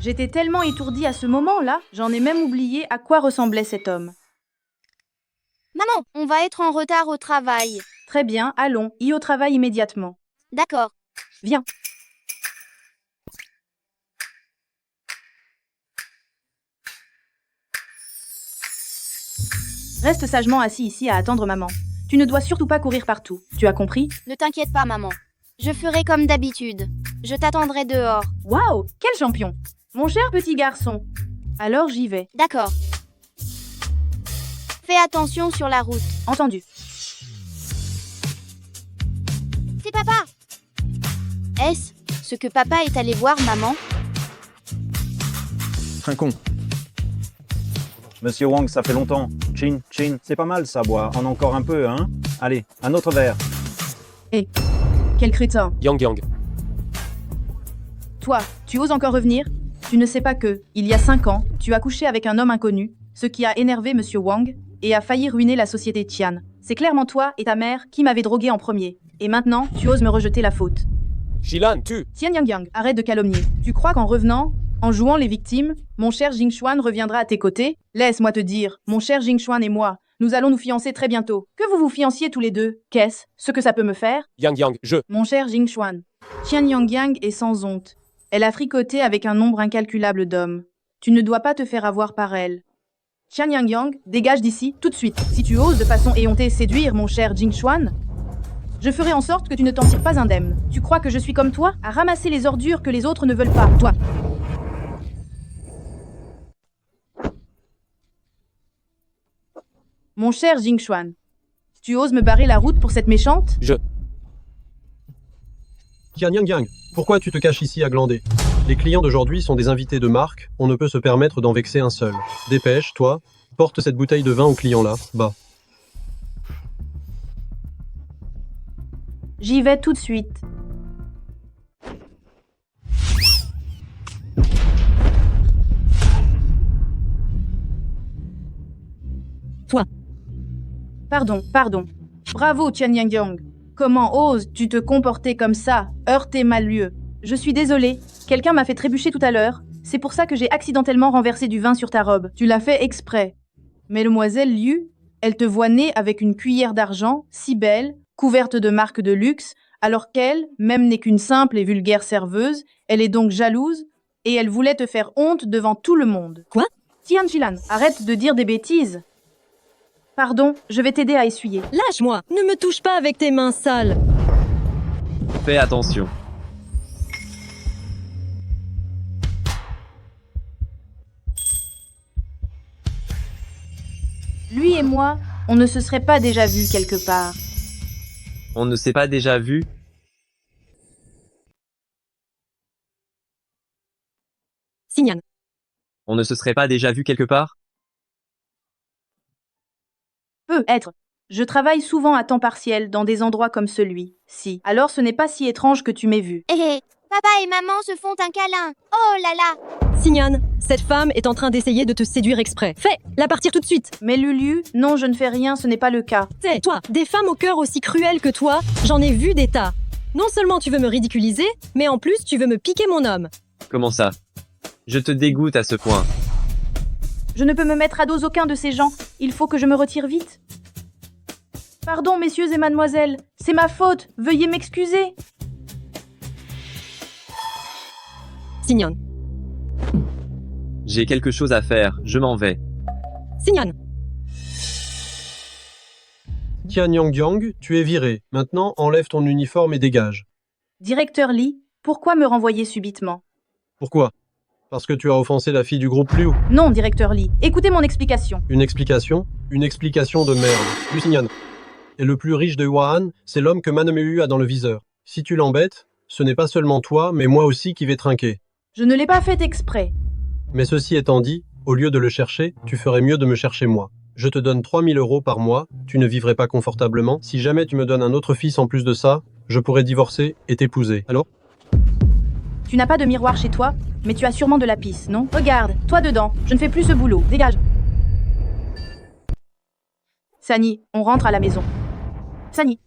J'étais tellement étourdie à ce moment-là, j'en ai même oublié à quoi ressemblait cet homme. Maman, on va être en retard au travail. Très bien, allons, y au travail immédiatement. D'accord. Viens. Reste sagement assis ici à attendre maman. Tu ne dois surtout pas courir partout. Tu as compris? Ne t'inquiète pas, maman. Je ferai comme d'habitude. Je t'attendrai dehors. Waouh, quel champion! Mon cher petit garçon. Alors j'y vais. D'accord. Fais attention sur la route. Entendu. C'est papa! Est-ce ce que papa est allé voir maman? Trinquons. Monsieur Wang, ça fait longtemps. Chin, chin, c'est pas mal ça, bois. En encore un peu, hein? Allez, un autre verre. Quel crétin. Yang. Toi, tu oses encore revenir? Tu ne sais pas que, il y a 5 ans, tu as couché avec un homme inconnu, ce qui a énervé Monsieur Wang, et a failli ruiner la société Tian. C'est clairement toi et ta mère qui m'avez drogué en premier. Et maintenant, tu oses me rejeter la faute. Shilan, tu. Tian Yang, arrête de calomnier. Tu crois qu'en revenant, en jouant les victimes, mon cher Jingxuan reviendra à tes côtés? Laisse-moi te dire, mon cher Jingxuan et moi, nous allons nous fiancer très bientôt. Que vous vous fianciez tous les deux, qu'est-ce ce que ça peut me faire? Yang, je. Mon cher Jingxuan, Tian Yang est sans honte. Elle a fricoté avec un nombre incalculable d'hommes. Tu ne dois pas te faire avoir par elle. Tian Yang, dégage d'ici, tout de suite. Si tu oses de façon éhontée séduire mon cher Jingxuan, je ferai en sorte que tu ne t'en tires pas indemne. Tu crois que je suis comme toi, à ramasser les ordures que les autres ne veulent pas, toi? Mon cher Jingxuan, tu oses me barrer la route pour cette méchante? Tian Yang, pourquoi tu te caches ici à glander? Les clients d'aujourd'hui sont des invités de marque, on ne peut se permettre d'en vexer un seul. Dépêche, toi, porte cette bouteille de vin au client là, bas. J'y vais tout de suite. Toi. Pardon. Bravo, Tian Yang. Comment oses-tu te comporter comme ça, heurter mal lieu? Je suis désolée, quelqu'un m'a fait trébucher tout à l'heure. C'est pour ça que j'ai accidentellement renversé du vin sur ta robe. Tu l'as fait exprès. Mademoiselle Liu, elle te voit née avec une cuillère d'argent, si belle, couverte de marques de luxe, alors qu'elle, même n'est qu'une simple et vulgaire serveuse, elle est donc jalouse, et elle voulait te faire honte devant tout le monde. Quoi? Tian Chilan, arrête de dire des bêtises. Pardon, je vais t'aider à essuyer. Lâche-moi! Ne me touche pas avec tes mains sales! Fais attention. Lui et moi, on ne se serait pas déjà vus quelque part. On ne s'est pas déjà vu? Signan. On ne se serait pas déjà vu quelque part? Peut être. Je travaille souvent à temps partiel dans des endroits comme celui-ci. Alors ce n'est pas si étrange que tu m'aies vu. Papa et maman se font un câlin. Oh là là! Signan, cette femme est en train d'essayer de te séduire exprès. Fais-la partir tout de suite! Mais Lulu, non, je ne fais rien, ce n'est pas le cas. C'est toi, des femmes au cœur aussi cruelles que toi, j'en ai vu des tas. Non seulement tu veux me ridiculiser, mais en plus tu veux me piquer mon homme. Comment ça? Je te dégoûte à ce point. Je ne peux me mettre à dos aucun de ces gens. Il faut que je me retire vite. Pardon, messieurs et mademoiselles, c'est ma faute. Veuillez m'excuser. Signan. J'ai quelque chose à faire, je m'en vais. Signan. Tian Yang, tu es viré. Maintenant, enlève ton uniforme et dégage. Directeur Lee, pourquoi me renvoyer subitement? Pourquoi? Parce que tu as offensé la fille du groupe Liu. Non, directeur Lee, écoutez mon explication. Une explication? Une explication de merde. Lusignan. Et le plus riche de Wuhan, c'est l'homme que Manomeu a dans le viseur. Si tu l'embêtes, ce n'est pas seulement toi, mais moi aussi qui vais trinquer. Je ne l'ai pas fait exprès. Mais ceci étant dit, au lieu de le chercher, tu ferais mieux de me chercher moi. Je te donne 3 000 € par mois, tu ne vivrais pas confortablement. Si jamais tu me donnes un autre fils en plus de ça, je pourrais divorcer et t'épouser. Alors? Tu n'as pas de miroir chez toi, mais tu as sûrement de la pisse, non? Regarde, toi dedans, je ne fais plus ce boulot, dégage. Sani, on rentre à la maison. Sani.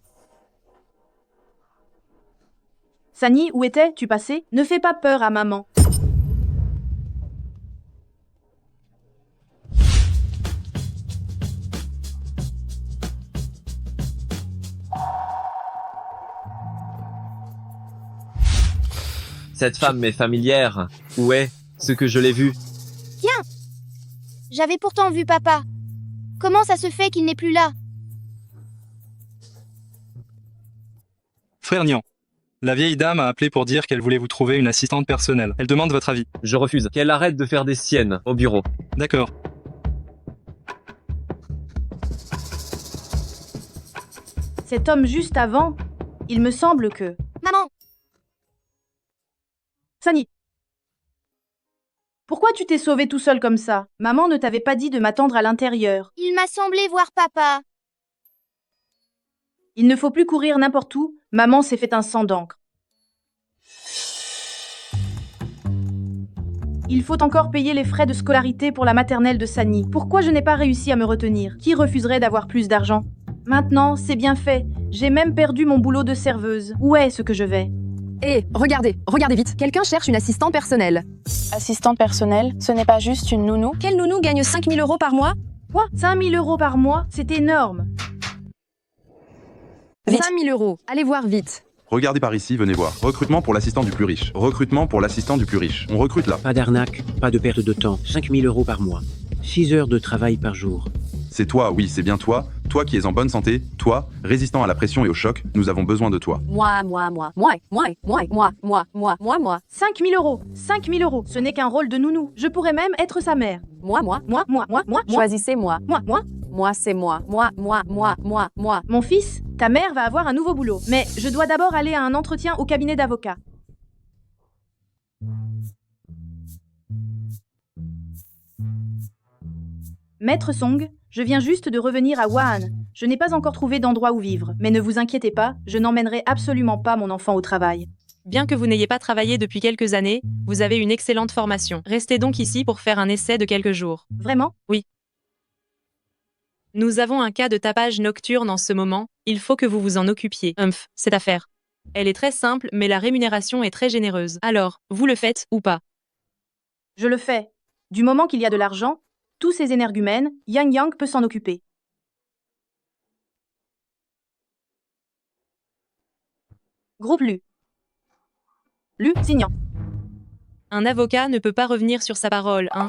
Sani, où étais-tu passé? Ne fais pas peur à maman. Cette femme m'est familière. Où est ce que je l'ai vu? J'avais pourtant vu papa. Comment ça se fait qu'il n'est plus là? Frère Nian. La vieille dame a appelé pour dire qu'elle voulait vous trouver une assistante personnelle. Elle demande votre avis. Je refuse. Qu'elle arrête de faire des siennes au bureau. D'accord. Cet homme juste avant, il me semble que... Maman, Sunny. Pourquoi tu t'es sauvé tout seul comme ça? Maman ne t'avait pas dit de m'attendre à l'intérieur. il m'a semblé voir papa. Il ne faut plus courir n'importe où, maman s'est fait un sang d'encre. Il faut encore payer les frais de scolarité pour la maternelle de Sani. Pourquoi je n'ai pas réussi à me retenir? Qui refuserait d'avoir plus d'argent? Maintenant, c'est bien fait. J'ai même perdu mon boulot de serveuse. Où est-ce que je vais? Hé, regardez vite. Quelqu'un cherche une assistante personnelle. Assistante personnelle, ce n'est pas juste une nounou. Quel nounou gagne 5 000 € par mois? Quoi? 5 000 € par mois? C'est énorme. 5 000 €. Allez voir vite. Regardez par ici, venez voir. Recrutement pour l'assistant du plus riche. Recrutement pour l'assistant du plus riche. On recrute là. Pas d'arnaque, pas de perte de temps. 5 000 € par mois. 6 heures de travail par jour. C'est toi, oui, c'est bien toi. Toi qui es en bonne santé. Toi, résistant à la pression et au choc. Nous avons besoin de toi. Moi. 5 000 €. 5 000 €. Ce n'est qu'un rôle de nounou. Je pourrais même être sa mère. Moi. Moi. Choisissez-moi. Moi. Moi, c'est moi. Moi. Mon fils, ta mère va avoir un nouveau boulot. Mais je dois d'abord aller à un entretien au cabinet d'avocat. Maître Song, je viens juste de revenir à Wuhan. Je n'ai pas encore trouvé d'endroit où vivre, mais ne vous inquiétez pas, je n'emmènerai absolument pas mon enfant au travail. Bien que vous n'ayez pas travaillé depuis quelques années, vous avez une excellente formation. Restez donc ici pour faire un essai de quelques jours. Vraiment? Oui. Nous avons un cas de tapage nocturne en ce moment, il faut que vous vous en occupiez. Cette affaire. Elle est très simple, mais la rémunération est très généreuse. Alors, vous le faites ou pas? Je le fais. Du moment qu'il y a de l'argent, tous ces énergumènes, Yang Yang peut s'en occuper. Groupe Lu. Lu, signant. Un avocat ne peut pas revenir sur sa parole, hein?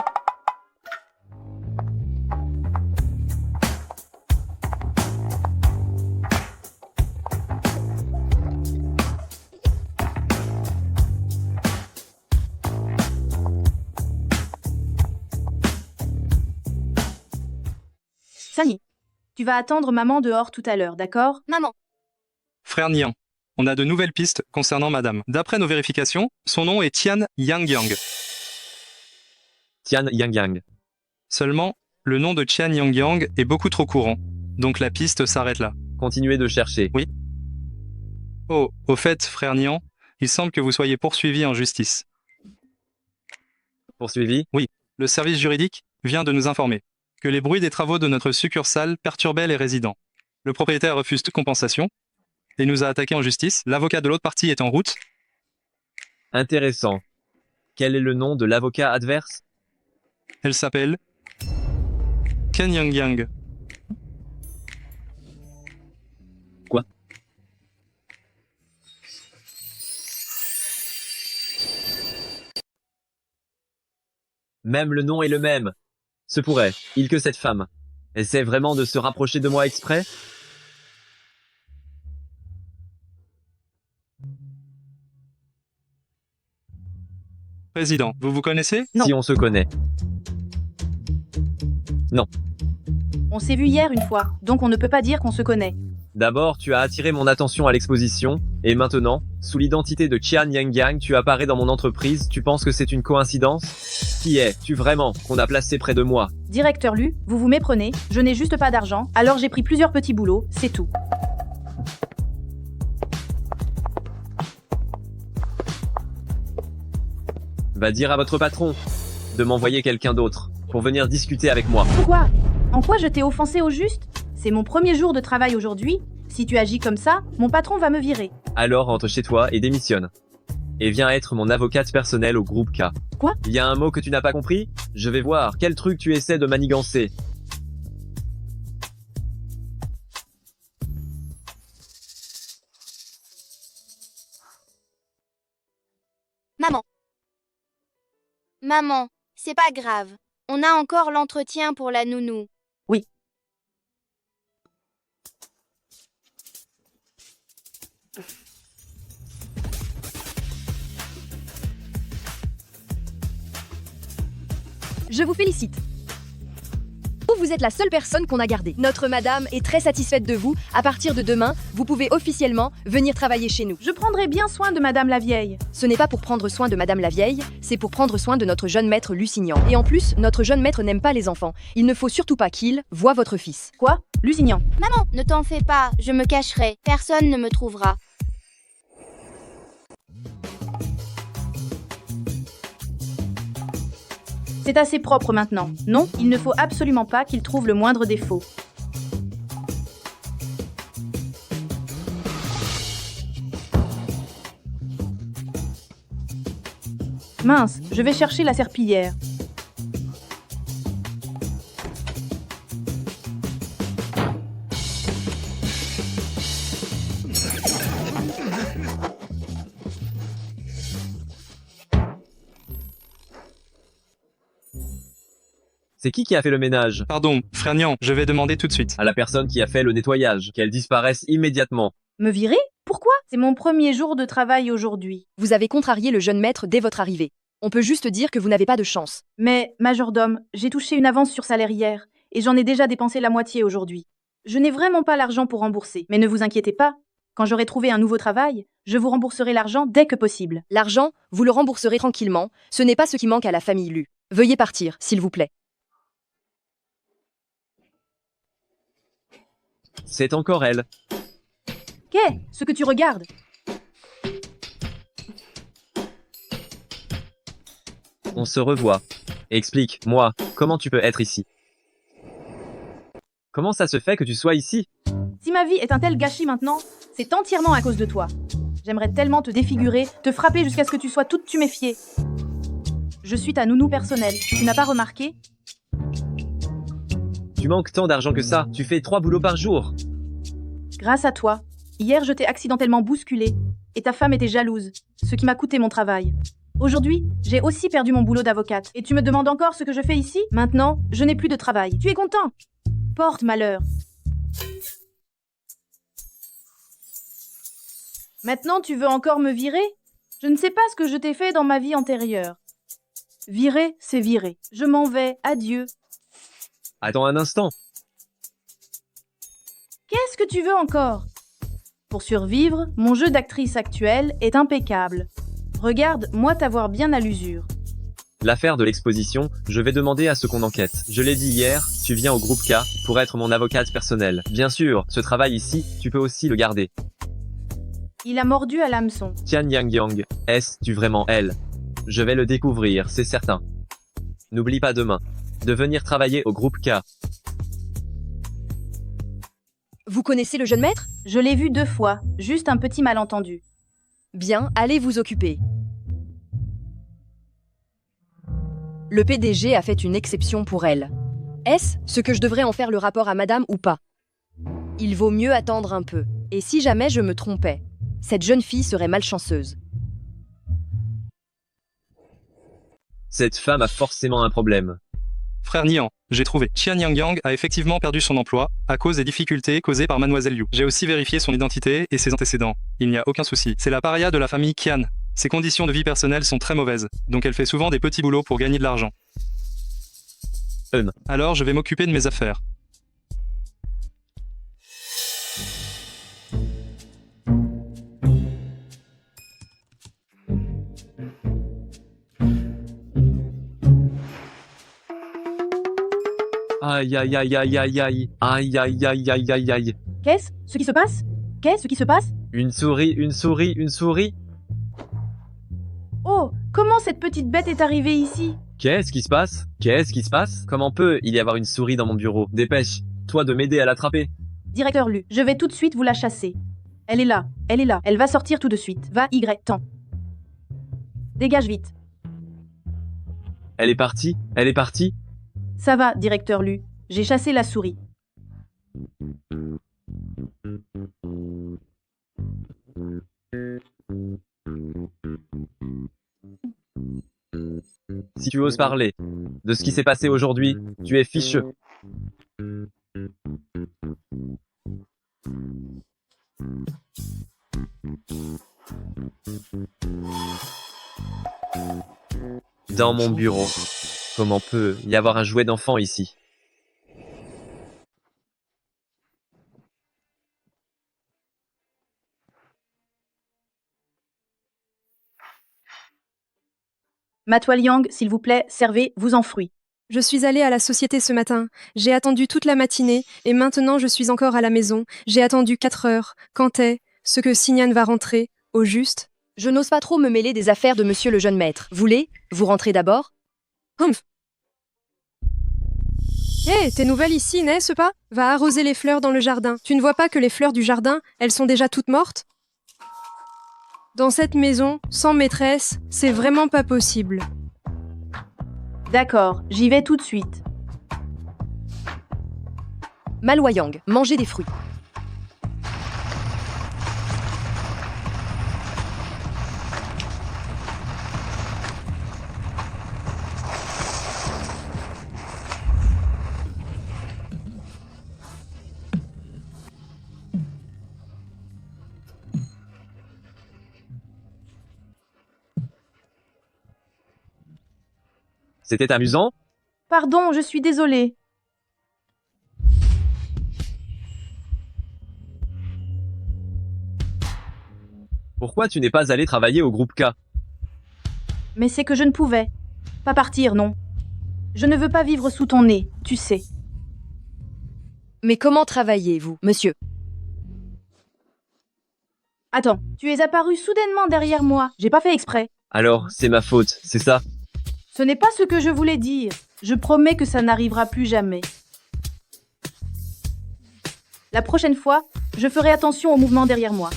Sani, tu vas attendre maman dehors tout à l'heure, d'accord? Maman, Frère Nian. On a de nouvelles pistes concernant madame. D'après nos vérifications, son nom est Tian Yang. Tian Yang. Seulement, le nom de Tian Yang est beaucoup trop courant. Donc la piste s'arrête là. Continuez de chercher. Oui. Oh, au fait, frère Nian, il semble que vous soyez poursuivi en justice. Poursuivi? Oui, le service juridique vient de nous informer que les bruits des travaux de notre succursale perturbaient les résidents. Le propriétaire refuse toute compensation et nous a attaqués en justice. L'avocat de l'autre partie est en route. Intéressant. Quel est le nom de l'avocat adverse? Elle s'appelle Ken Yang. Quoi? Même le nom est le même. Se pourrait, il que cette femme essaie vraiment de se rapprocher de moi exprès? Président, vous vous connaissez? Non. Si on se connaît. Non. On s'est vu hier une fois, donc on ne peut pas dire qu'on se connaît. D'abord, tu as attiré mon attention à l'exposition, et maintenant, sous l'identité de Tian Yang, tu apparais dans mon entreprise, tu penses que c'est une coïncidence? Qui es-tu vraiment, qu'on a placé près de moi? Directeur Lu, vous vous méprenez, je n'ai juste pas d'argent, alors j'ai pris plusieurs petits boulots, c'est tout. Va dire à votre patron de m'envoyer quelqu'un d'autre, pour venir discuter avec moi. Pourquoi? En quoi je t'ai offensé au juste? C'est mon premier jour de travail aujourd'hui. Si tu agis comme ça, mon patron va me virer. Alors rentre chez toi et démissionne. Et viens être mon avocate personnelle au groupe K. Quoi? Il y a un mot que tu n'as pas compris? Je vais voir quel truc tu essaies de manigancer. maman. Maman, c'est pas grave. On a encore l'entretien pour la nounou. Oui. Je vous félicite. Vous êtes la seule personne qu'on a gardée. Notre madame est très satisfaite de vous. À partir de demain, vous pouvez officiellement venir travailler chez nous. Je prendrai bien soin de Madame la Vieille. Ce n'est pas pour prendre soin de Madame la Vieille, c'est pour prendre soin de notre jeune maître Lusignan. Et en plus, notre jeune maître n'aime pas les enfants. Il ne faut surtout pas qu'il voie votre fils. Quoi? Lusignan. Maman, ne t'en fais pas, je me cacherai. Personne ne me trouvera. C'est assez propre maintenant. Non, il ne faut absolument pas qu'il trouve le moindre défaut. Mince, je vais chercher la serpillière. C'est qui a fait le ménage? Pardon, frère Nian, je vais demander tout de suite. À la personne qui a fait le nettoyage, qu'elle disparaisse immédiatement. Me virer? Pourquoi? C'est mon premier jour de travail aujourd'hui. Vous avez contrarié le jeune maître dès votre arrivée. On peut juste dire que vous n'avez pas de chance. Mais, majordome, j'ai touché une avance sur salaire hier, et j'en ai déjà dépensé la moitié aujourd'hui. Je n'ai vraiment pas l'argent pour rembourser. Mais ne vous inquiétez pas, quand j'aurai trouvé un nouveau travail, je vous rembourserai l'argent dès que possible. L'argent, vous le rembourserez tranquillement. Ce n'est pas ce qui manque à la famille Lu. Veuillez partir, s'il vous plaît. C'est encore elle. Qu'est ce que tu regardes? On se revoit. Explique-moi, comment tu peux être ici? Comment ça se fait que tu sois ici? Si ma vie est un tel gâchis maintenant, c'est entièrement à cause de toi. J'aimerais tellement te défigurer, te frapper jusqu'à ce que tu sois toute tuméfiée. Je suis ta nounou personnelle, tu n'as pas remarqué? Tu manques tant d'argent que ça, tu fais 3 boulots par jour. Grâce à toi. Hier, je t'ai accidentellement bousculé, et ta femme était jalouse, ce qui m'a coûté mon travail. Aujourd'hui, j'ai aussi perdu mon boulot d'avocate, et tu me demandes encore ce que je fais ici? Maintenant, je n'ai plus de travail. Tu es content? Porte malheur. Maintenant, tu veux encore me virer? Je ne sais pas ce que je t'ai fait dans ma vie antérieure. Virer, c'est virer. Je m'en vais, adieu. Attends un instant. Qu'est-ce que tu veux encore? Pour survivre, mon jeu d'actrice actuelle est impeccable. Regarde, moi t'avoir bien à l'usure. L'affaire de l'exposition, je vais demander à ce qu'on enquête. Je l'ai dit hier, tu viens au groupe K pour être mon avocate personnelle. Bien sûr, ce travail ici, tu peux aussi le garder. Il a mordu à l'hameçon. Tian Yang, est-tu vraiment elle? Je vais le découvrir, c'est certain. N'oublie pas demain de venir travailler au groupe K. Vous connaissez le jeune maître? Je l'ai vu 2 fois, juste un petit malentendu. Bien, allez vous occuper. Le PDG a fait une exception pour elle. Est-ce ce que je devrais en faire le rapport à madame ou pas? Il vaut mieux attendre un peu. Et si jamais je me trompais, cette jeune fille serait malchanceuse. Cette femme a forcément un problème. Frère Nian, j'ai trouvé. Qian Yang a effectivement perdu son emploi à cause des difficultés causées par Mademoiselle Liu. J'ai aussi vérifié son identité et ses antécédents. Il n'y a aucun souci. C'est la paria de la famille Qian. Ses conditions de vie personnelle sont très mauvaises, donc elle fait souvent des petits boulots pour gagner de l'argent. Alors je vais m'occuper de mes affaires. Aïe aïe aïe aïe aïe aïe. Aïe aïe aïe aïe aïe aïe. Qu'est-ce ce qui se passe? Qu'est-ce qui se passe? Une souris, une souris, une souris. Oh, comment cette petite bête est arrivée ici? Qu'est-ce qui se passe? Qu'est-ce qui se passe? Comment peut il y avoir une souris dans mon bureau? Dépêche, toi de m'aider à l'attraper. Directeur Lu, je vais tout de suite vous la chasser. Elle est là, elle est là, elle va sortir tout de suite. Va, Y, temps. Dégage vite. Elle est partie? Elle est partie? Ça va, directeur Lu. J'ai chassé la souris. Si tu oses parler de ce qui s'est passé aujourd'hui, tu es fichu. Dans mon bureau. Comment peut y avoir un jouet d'enfant ici? Ma toile Yang, s'il vous plaît, servez, vous en fruits. Je suis allée à la société ce matin. J'ai attendu toute la matinée et maintenant je suis encore à la maison. J'ai attendu 4 heures. Quand est ce que Signan va rentrer, au juste? Je n'ose pas trop me mêler des affaires de monsieur le jeune maître. Vous rentrez d'abord? Hé, t'es nouvelle ici, n'est-ce pas? Va arroser les fleurs dans le jardin. Tu ne vois pas que les fleurs du jardin, elles sont déjà toutes mortes? Dans cette maison, sans maîtresse, c'est vraiment pas possible. D'accord, j'y vais tout de suite. Maloyang, mangez des fruits. C'était amusant? Pardon, je suis désolée. Pourquoi tu n'es pas allé travailler au groupe K? Mais c'est que je ne pouvais. Pas partir, non. Je ne veux pas vivre sous ton nez, tu sais. Mais comment travaillez-vous, monsieur? Attends, tu es apparu soudainement derrière moi. J'ai pas fait exprès. Alors, c'est ma faute, c'est ça? Ce n'est pas ce que je voulais dire. Je promets que ça n'arrivera plus jamais. La prochaine fois, je ferai attention aux mouvements derrière moi.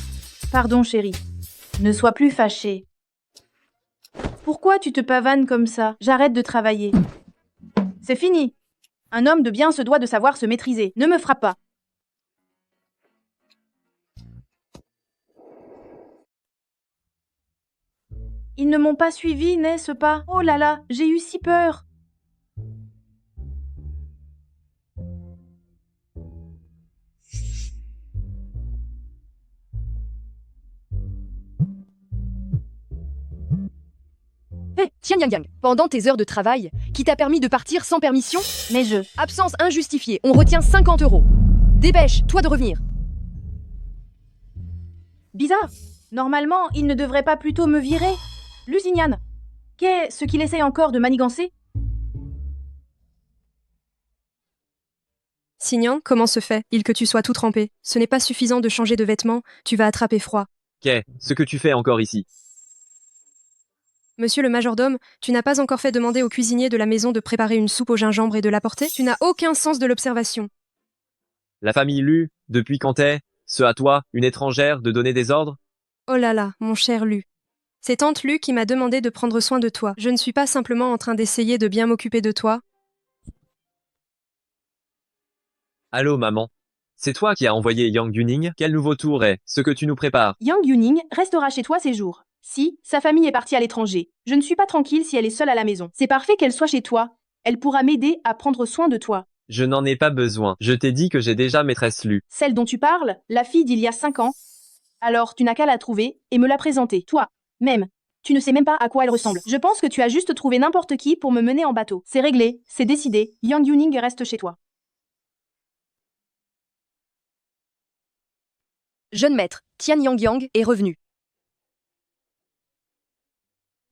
Pardon, chérie. Ne sois plus fâchée. Pourquoi tu te pavanes comme ça? J'arrête de travailler. C'est fini. Un homme de bien se doit de savoir se maîtriser. Ne me frappe pas. Ils ne m'ont pas suivi, n'est-ce pas? Oh là là, j'ai eu si peur. Hé, Tian Yang Yang, pendant tes heures de travail, qui t'a permis de partir sans permission? Mais je... Absence injustifiée, on retient 50 €. Dépêche-toi de revenir. Bizarre. Normalement, il ne devrait pas plutôt me virer. Lusignan, qu'est-ce qu'il essaye encore de manigancer? Signan, comment se fait-il que tu sois tout trempé? Ce n'est pas suffisant de changer de vêtements, tu vas attraper froid. Qu'est-ce que tu fais encore ici? Monsieur le majordome, tu n'as pas encore fait demander au cuisinier de la maison de préparer une soupe au gingembre et de l'apporter? Tu n'as aucun sens de l'observation. La famille Lu, depuis quand est-ce à toi, une étrangère, de donner des ordres? Oh là là, mon cher Lu. C'est tante Lu qui m'a demandé de prendre soin de toi. Je ne suis pas simplement en train d'essayer de bien m'occuper de toi. Allô, maman. C'est toi qui as envoyé Yang Yuning? Quel nouveau tour est ce que tu nous prépares? Yang Yuning restera chez toi ces jours. Si, sa famille est partie à l'étranger. Je ne suis pas tranquille si elle est seule à la maison. C'est parfait qu'elle soit chez toi. Elle pourra m'aider à prendre soin de toi. Je n'en ai pas besoin. Je t'ai dit que j'ai déjà maîtresse Lu. Celle dont tu parles, la fille d'il y a 5 ans. Alors tu n'as qu'à la trouver et me la présenter. Toi, même. Tu ne sais même pas à quoi elle ressemble. Je pense que tu as juste trouvé n'importe qui pour me mener en bateau. C'est réglé, c'est décidé. Yang Yuning reste chez toi. Jeune maître, Tian Yang Yang est revenu.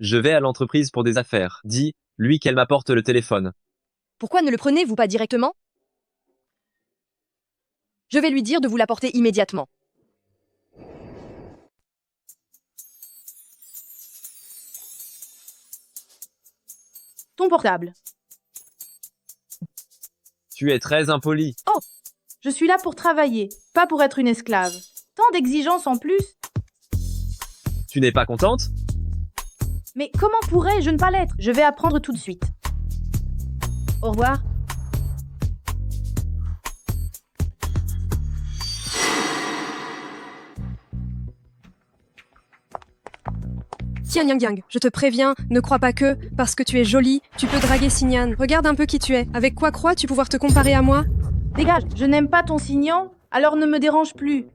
Je vais à l'entreprise pour des affaires. Dis, lui qu'elle m'apporte le téléphone. Pourquoi ne le prenez-vous pas directement? Je vais lui dire de vous l'apporter immédiatement. Ton portable. Tu es très impoli. Oh! Je suis là pour travailler, pas pour être une esclave. Tant d'exigences en plus. Tu n'es pas contente? Mais comment pourrais-je ne pas l'être? Je vais apprendre tout de suite. Au revoir. Tian Yang Yang, je te préviens, ne crois pas que, parce que tu es jolie, tu peux draguer Xingnan. Regarde un peu qui tu es. Avec quoi crois-tu pouvoir te comparer à moi? Dégage, je n'aime pas ton Xingnan, alors ne me dérange plus.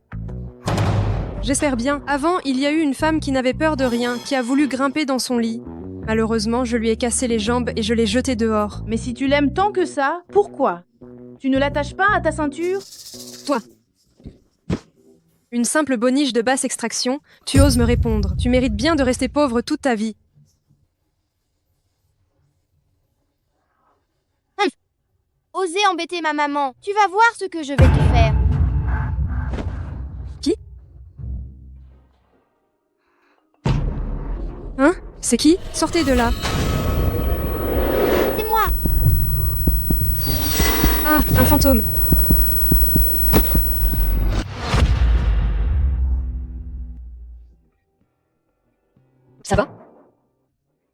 J'espère bien. Avant, il y a eu une femme qui n'avait peur de rien, qui a voulu grimper dans son lit. Malheureusement, je lui ai cassé les jambes et je l'ai jetée dehors. Mais si tu l'aimes tant que ça, pourquoi? Tu ne l'attaches pas à ta ceinture? Toi. Une simple boniche de basse extraction, tu oses me répondre. Tu mérites bien de rester pauvre toute ta vie. Osez embêter ma maman. Tu vas voir ce que je vais te faire. Qui? Hein? C'est qui? Sortez de là. C'est moi. Ah, un fantôme. Ça va?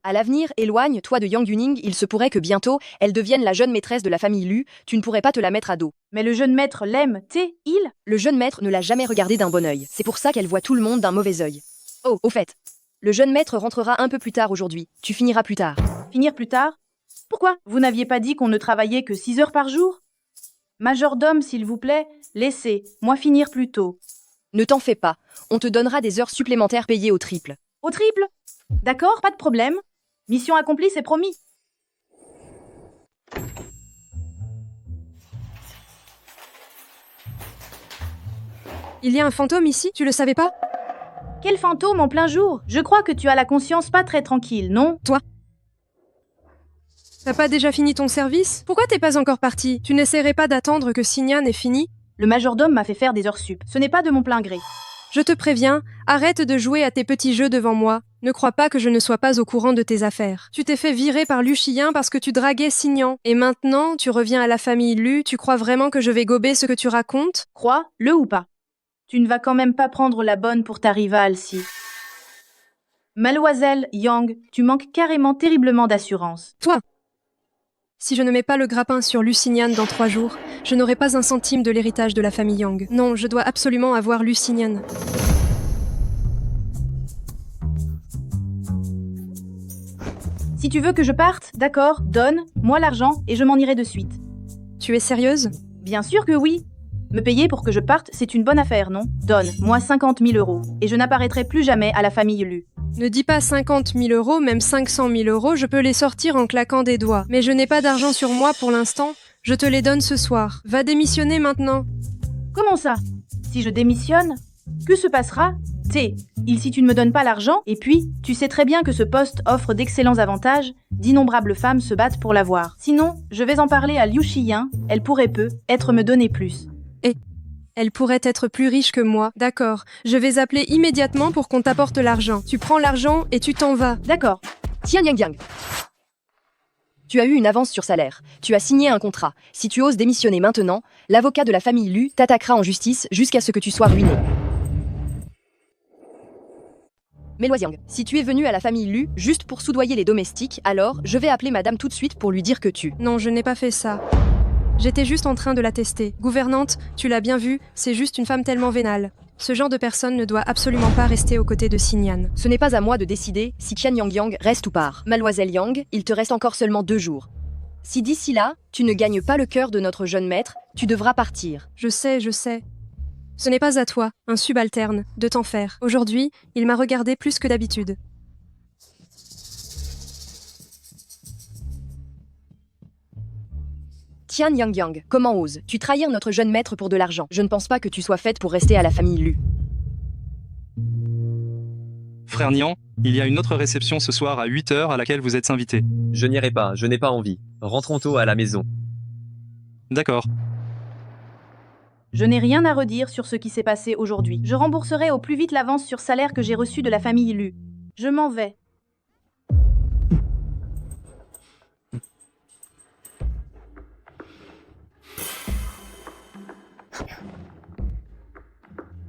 À l'avenir, éloigne-toi de Yang Yuning, il se pourrait que bientôt, elle devienne la jeune maîtresse de la famille Lu, tu ne pourrais pas te la mettre à dos. Mais le jeune maître l'aime, il? Le jeune maître ne l'a jamais regardé d'un bon œil, c'est pour ça qu'elle voit tout le monde d'un mauvais œil. Oh, au fait, le jeune maître rentrera un peu plus tard aujourd'hui, tu finiras plus tard. Finir plus tard? Pourquoi? Vous n'aviez pas dit qu'on ne travaillait que 6 heures par jour? Majordome, s'il vous plaît, laissez-moi finir plus tôt. Ne t'en fais pas, on te donnera des heures supplémentaires payées au triple. Au triple? D'accord, pas de problème. Mission accomplie, c'est promis. Il y a un fantôme ici, tu le savais pas? Quel fantôme en plein jour? Je crois que tu as la conscience pas très tranquille, non? Toi? T'as pas déjà fini ton service? Pourquoi t'es pas encore parti? Tu n'essaierais pas d'attendre que Xingnan ait fini? Le majordome m'a fait faire des heures sup. Ce n'est pas de mon plein gré. Je te préviens, arrête de jouer à tes petits jeux devant moi. Ne crois pas que je ne sois pas au courant de tes affaires. Tu t'es fait virer par Lu Xiyan parce que tu draguais Xingnan. Et maintenant, tu reviens à la famille Lu, tu crois vraiment que je vais gober ce que tu racontes? Crois-le ou pas. Tu ne vas quand même pas prendre la bonne pour ta rivale, si. Mademoiselle Yang, tu manques carrément terriblement d'assurance. Toi! Si je ne mets pas le grappin sur Lu Xingnan dans 3 jours, je n'aurai pas un centime de l'héritage de la famille Yang. Non, je dois absolument avoir Lu Xingnan. Si tu veux que je parte, d'accord, donne-moi l'argent et je m'en irai de suite. Tu es sérieuse? Bien sûr que oui. Me payer pour que je parte, c'est une bonne affaire, non? Donne-moi 50 000 € et je n'apparaîtrai plus jamais à la famille Lu. Ne dis pas 50 000 €, même 500 000 €, je peux les sortir en claquant des doigts. Mais je n'ai pas d'argent sur moi pour l'instant, je te les donne ce soir. Va démissionner maintenant. Comment ça? Si je démissionne, que se passera? Si tu ne me donnes pas l'argent, et puis, tu sais très bien que ce poste offre d'excellents avantages, d'innombrables femmes se battent pour l'avoir. Sinon, je vais en parler à Liu Xiyan, elle pourrait être me donner plus. Elle pourrait être plus riche que moi. D'accord. Je vais appeler immédiatement pour qu'on t'apporte l'argent. Tu prends l'argent et tu t'en vas. D'accord. Tian Yang Yang. Tu as eu une avance sur salaire. Tu as signé un contrat. Si tu oses démissionner maintenant, l'avocat de la famille Lu t'attaquera en justice jusqu'à ce que tu sois ruiné. Mais Loisiang, si tu es venu à la famille Lu juste pour soudoyer les domestiques, alors je vais appeler madame tout de suite pour lui dire que tu... Non, je n'ai pas fait ça. J'étais juste en train de la tester. Gouvernante, tu l'as bien vu, c'est juste une femme tellement vénale. Ce genre de personne ne doit absolument pas rester aux côtés de Xingnan. Ce n'est pas à moi de décider si Tian Yang Yang reste ou part. Mademoiselle Yang, il te reste encore seulement 2 jours. Si d'ici là, tu ne gagnes pas le cœur de notre jeune maître, tu devras partir. Je sais. Ce n'est pas à toi, un subalterne, de t'en faire. Aujourd'hui, il m'a regardé plus que d'habitude. Tian Yang Yang, comment oses-tu trahir notre jeune maître pour de l'argent? Je ne pense pas que tu sois faite pour rester à la famille Lu. Frère Nian, il y a une autre réception ce soir à 8 h à laquelle vous êtes invité. Je n'irai pas, je n'ai pas envie. Rentrons tôt à la maison. D'accord. Je n'ai rien à redire sur ce qui s'est passé aujourd'hui. Je rembourserai au plus vite l'avance sur salaire que j'ai reçue de la famille Lu. Je m'en vais.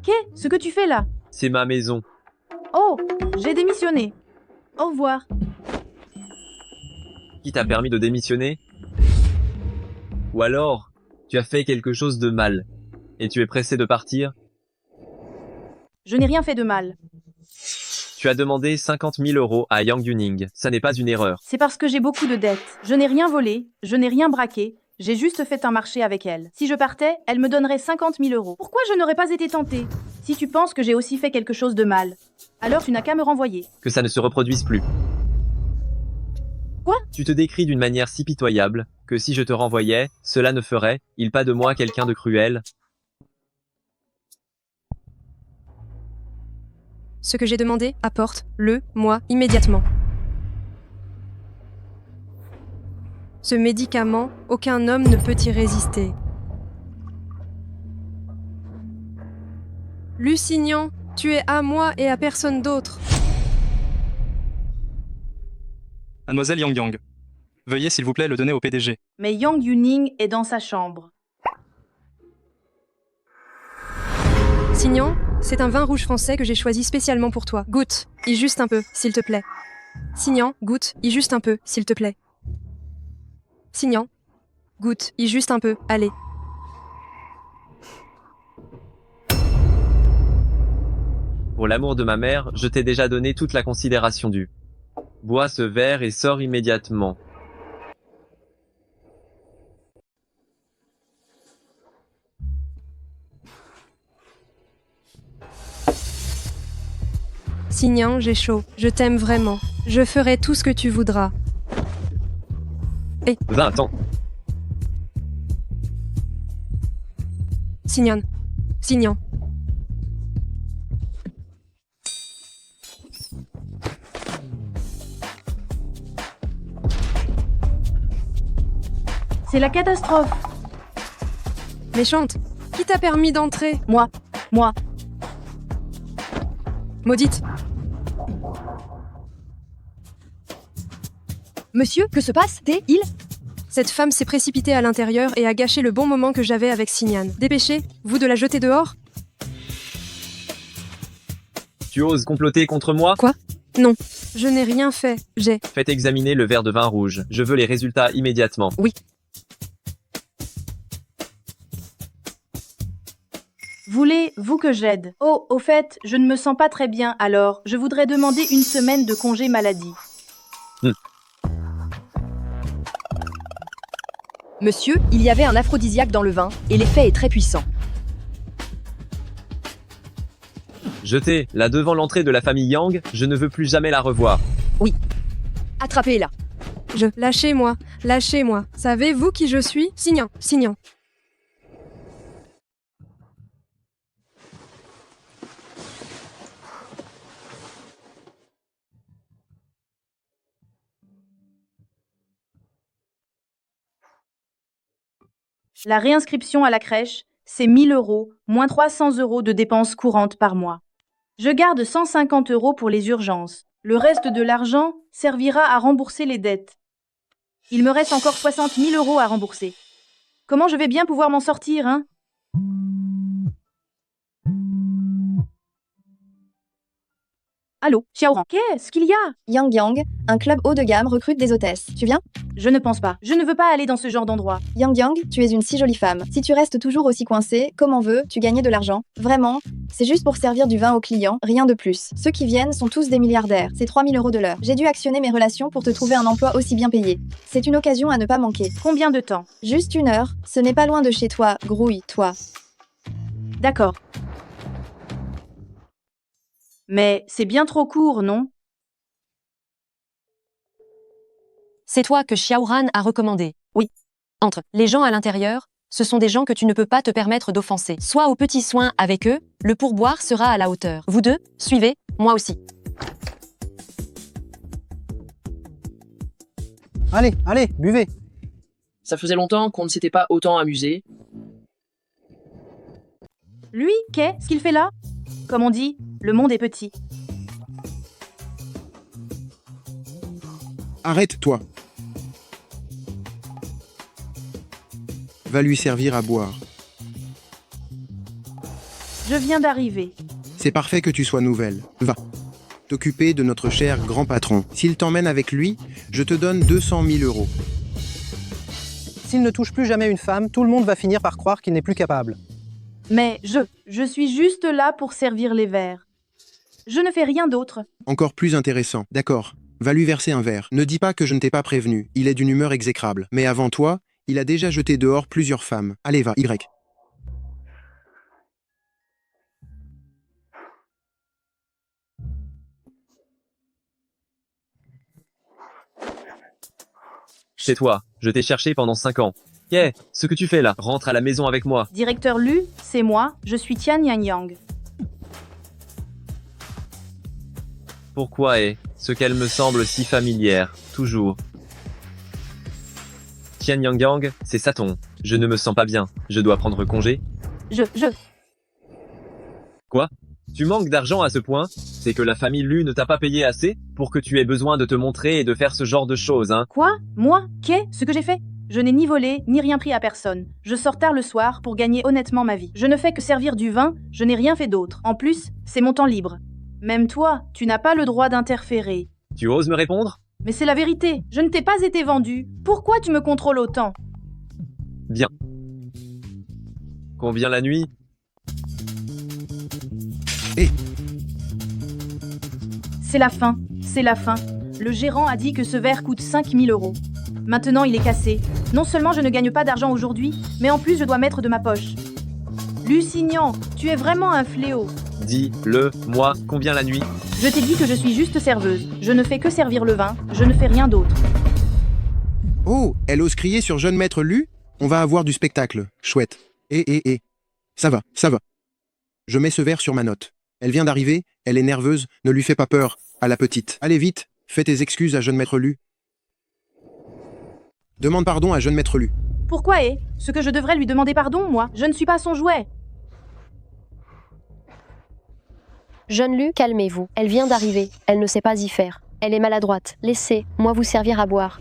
Qu'est-ce que tu fais là? C'est ma maison. Oh, j'ai démissionné. Au revoir. Qui t'a permis de démissionner? Ou alors, tu as fait quelque chose de mal, et tu es pressé de partir? Je n'ai rien fait de mal. Tu Tu as demandé 50 000 € à Yang Yuning. Ça n'est pas une erreur. C'est parce que j'ai beaucoup de dettes. Je n'ai rien volé, je n'ai rien braqué, j'ai juste fait un marché avec elle. Si je partais, elle me donnerait 50 000 €. Pourquoi je n'aurais pas été tentée? Si tu penses que j'ai aussi fait quelque chose de mal, alors tu n'as qu'à me renvoyer. Que ça ne se reproduise plus. Quoi? Tu te décris d'une manière si pitoyable, que si je te renvoyais, cela ne ferait-il pas de moi quelqu'un de cruel? Ce que j'ai demandé, apporte-le, moi, immédiatement. Ce médicament, aucun homme ne peut y résister. Lusignan, tu es à moi et à personne d'autre. Mademoiselle Yang Yang. Veuillez s'il vous plaît le donner au PDG. Mais Yang Yuning est dans sa chambre. Signan, c'est un vin rouge français que j'ai choisi spécialement pour toi. Goûte, y juste un peu, s'il te plaît. Signan, goûte, y juste un peu, s'il te plaît. Signan, goûte, y juste un peu, allez. Pour l'amour de ma mère, je t'ai déjà donné toute la considération due. Bois ce verre et sors immédiatement. Signan, j'ai chaud. Je t'aime vraiment. Je ferai tout ce que tu voudras. Et 20 ans. Signan. Signan. C'est la catastrophe. Méchante. Qui t'a permis d'entrer? Moi. Maudite. Monsieur, que se passe? Il Cette femme s'est précipitée à l'intérieur et a gâché le bon moment que j'avais avec Signan. Dépêchez, vous de la jeter dehors? Tu oses comploter contre moi? Quoi? Non, je n'ai rien fait. J'ai... Faites examiner le verre de vin rouge. Je veux les résultats immédiatement. Oui. Voulez-vous que j'aide? Oh, au fait, je ne me sens pas très bien, alors je voudrais demander une semaine de congé maladie. Monsieur, il y avait un aphrodisiaque dans le vin, et l'effet est très puissant. Jetez-la devant l'entrée de la famille Yang, je ne veux plus jamais la revoir. Oui. Attrapez-la. Lâchez-moi, lâchez-moi. Savez-vous qui je suis? Signan, Signan. La réinscription à la crèche, c'est 1 000 € moins 300 € de dépenses courantes par mois. Je garde 150 € pour les urgences. Le reste de l'argent servira à rembourser les dettes. Il me reste encore 60 000 € à rembourser. Comment je vais bien pouvoir m'en sortir, hein? Allô, Xiaoran, qu'est-ce qu'il y a? Yang Yang, un club haut de gamme recrute des hôtesses. Tu viens? Je ne pense pas. Je ne veux pas aller dans ce genre d'endroit. Yang Yang, tu es une si jolie femme. Si tu restes toujours aussi coincée, comment veux-tu gagner de l'argent? Vraiment? C'est juste pour servir du vin aux clients, rien de plus. Ceux qui viennent sont tous des milliardaires. C'est 3 000 € de l'heure. J'ai dû actionner mes relations pour te trouver un emploi aussi bien payé. C'est une occasion à ne pas manquer. Combien de temps? Juste 1 heure. Ce n'est pas loin de chez toi, grouille, toi. D'accord. Mais c'est bien trop court, non? C'est toi que Xiaoran a recommandé. Oui. Entre les gens à l'intérieur, ce sont des gens que tu ne peux pas te permettre d'offenser. Sois aux petits soins avec eux, le pourboire sera à la hauteur. Vous deux, suivez, moi aussi. Allez, allez, buvez. Ça faisait longtemps qu'on ne s'était pas autant amusé. Lui, qu'est-ce qu'il fait là? Comme on dit, le monde est petit. Arrête-toi. Va lui servir à boire. Je viens d'arriver. C'est parfait que tu sois nouvelle. Va. T'occuper de notre cher grand patron. S'il t'emmène avec lui, je te donne 200 000 €. S'il ne touche plus jamais une femme, tout le monde va finir par croire qu'il n'est plus capable. Mais je suis juste là pour servir les verres. Je ne fais rien d'autre. Encore plus intéressant. D'accord. Va lui verser un verre. Ne dis pas que je ne t'ai pas prévenu. Il est d'une humeur exécrable. Mais avant toi, il a déjà jeté dehors plusieurs femmes. Allez, va, Y. C'est toi. Je t'ai cherché pendant 5 ans. Ce que tu fais là? Rentre à la maison avec moi. Directeur Lu, c'est moi, je suis Tian Yang. Pourquoi ce qu'elle me semble si familière, toujours. Tian Yang, c'est ça ton. Je ne me sens pas bien. Je dois prendre congé. Quoi? Tu manques d'argent à ce point? C'est que la famille Lu ne t'a pas payé assez pour que tu aies besoin de te montrer et de faire ce genre de choses, hein? Quoi? Moi? Ce que j'ai fait? Je n'ai ni volé, ni rien pris à personne. Je sors tard le soir pour gagner honnêtement ma vie. Je ne fais que servir du vin, je n'ai rien fait d'autre. En plus, c'est mon temps libre. Même toi, tu n'as pas le droit d'interférer. Tu oses me répondre? Mais c'est la vérité, je ne t'ai pas été vendu. Pourquoi tu me contrôles autant? Bien. Combien la nuit? C'est la fin, c'est la fin. Le gérant a dit que ce verre coûte 5000 €. Maintenant, il est cassé. Non seulement je ne gagne pas d'argent aujourd'hui, mais en plus je dois mettre de ma poche. Lusignan, tu es vraiment un fléau. Dis-le, moi, combien la nuit? Je t'ai dit que je suis juste serveuse. Je ne fais que servir le vin, je ne fais rien d'autre. Oh, elle ose crier sur jeune maître Lu? On va avoir du spectacle. Chouette. Ça va, ça va. Je mets ce verre sur ma note. Elle vient d'arriver, elle est nerveuse, ne lui fais pas peur, à la petite. Allez vite, fais tes excuses à jeune maître Lu. Demande pardon à jeune maître Lu. Pourquoi ce que je devrais lui demander pardon, moi? Je ne suis pas son jouet. Jeune Lu, calmez-vous. Elle vient d'arriver. Elle ne sait pas y faire. Elle est maladroite. Laissez-moi vous servir à boire.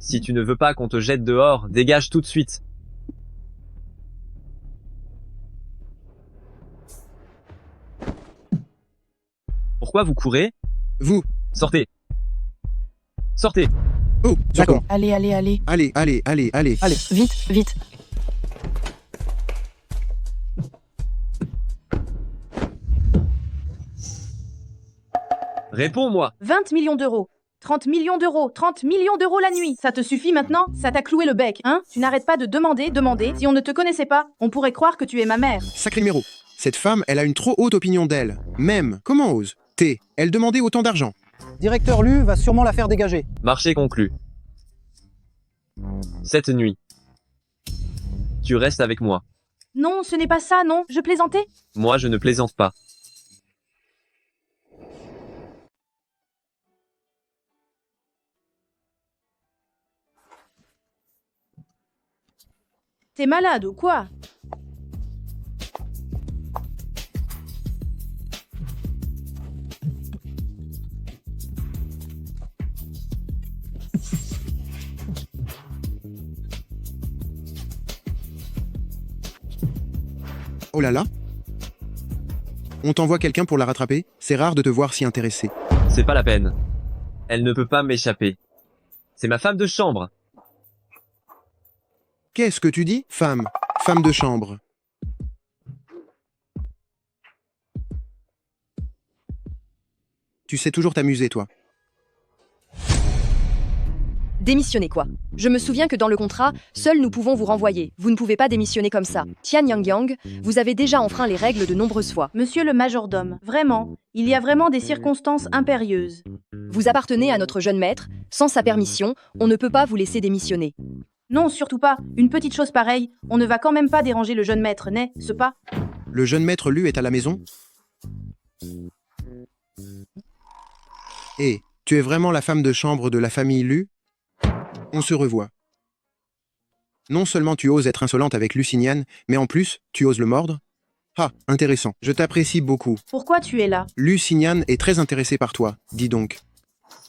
Si tu ne veux pas qu'on te jette dehors, dégage tout de suite. Pourquoi vous courez? Vous. Sortez. Sortez. Oh, d'accord. Allez. Allez. Allez, vite. Réponds-moi. 20 millions d'euros. 30 millions d'euros. 30 millions d'euros la nuit. Ça te suffit maintenant? Ça t'a cloué le bec, hein? Tu n'arrêtes pas de demander. Si on ne te connaissait pas, on pourrait croire que tu es ma mère. Sacré numéro. Cette femme, elle a une trop haute opinion d'elle. Même, comment ose? Elle demandait autant d'argent. Directeur Lu va sûrement la faire dégager. Marché conclu. Cette nuit. Tu restes avec moi. Non, ce n'est pas ça, non. Je plaisantais. Moi, je ne plaisante pas. T'es malade ou quoi? Oh là là. On t'envoie quelqu'un pour la rattraper? C'est rare de te voir si intéressé. C'est pas la peine. Elle ne peut pas m'échapper. C'est ma femme de chambre. Qu'est-ce que tu dis? Femme de chambre. Tu sais toujours t'amuser, toi. Démissionnez quoi? Je me souviens que dans le contrat, seuls nous pouvons vous renvoyer. Vous ne pouvez pas démissionner comme ça. Tian Yang, vous avez déjà enfreint les règles de nombreuses fois. Monsieur le majordome, vraiment, il y a vraiment des circonstances impérieuses. Vous appartenez à notre jeune maître. Sans sa permission, on ne peut pas vous laisser démissionner. Non, surtout pas. Une petite chose pareille, on ne va quand même pas déranger le jeune maître, n'est-ce pas? Le jeune maître Lu est à la maison? Tu es vraiment la femme de chambre de la famille Lu? On se revoit. Non seulement tu oses être insolente avec Lusignan, mais en plus, tu oses le mordre? Ah, intéressant. Je t'apprécie beaucoup. Pourquoi tu es là? Lusignan est très intéressé par toi, dis donc.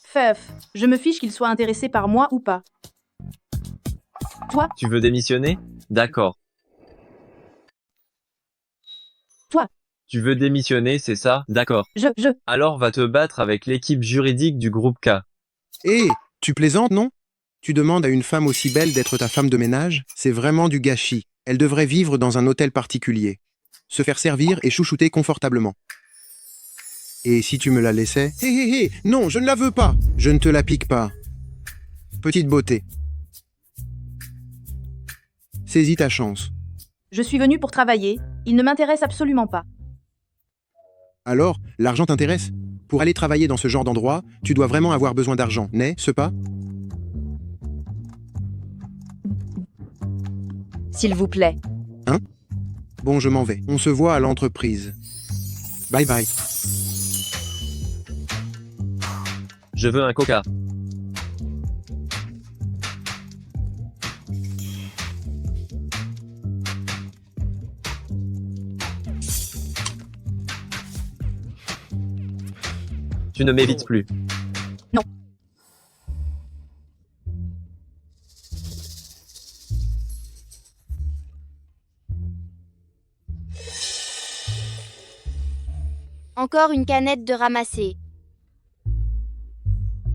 Feuf, je me fiche qu'il soit intéressé par moi ou pas. Toi? Tu veux démissionner? D'accord. Toi? Tu veux démissionner, c'est ça? D'accord. Alors va te battre avec l'équipe juridique du groupe K. Tu plaisantes, non? Tu demandes à une femme aussi belle d'être ta femme de ménage? C'est vraiment du gâchis. Elle devrait vivre dans un hôtel particulier. Se faire servir et chouchouter confortablement. Et si tu me la laissais... Hé hé hé, non, je ne la veux pas. Je ne te la pique pas. Petite beauté. Saisis ta chance. Je suis venue pour travailler. Il ne m'intéresse absolument pas. Alors, l'argent t'intéresse? Pour aller travailler dans ce genre d'endroit, tu dois vraiment avoir besoin d'argent, n'est-ce pas? S'il vous plaît. Hein? Bon, je m'en vais. On se voit à l'entreprise. Bye bye. Je veux un coca. Tu ne m'évites plus. Non. Encore une canette de ramasser.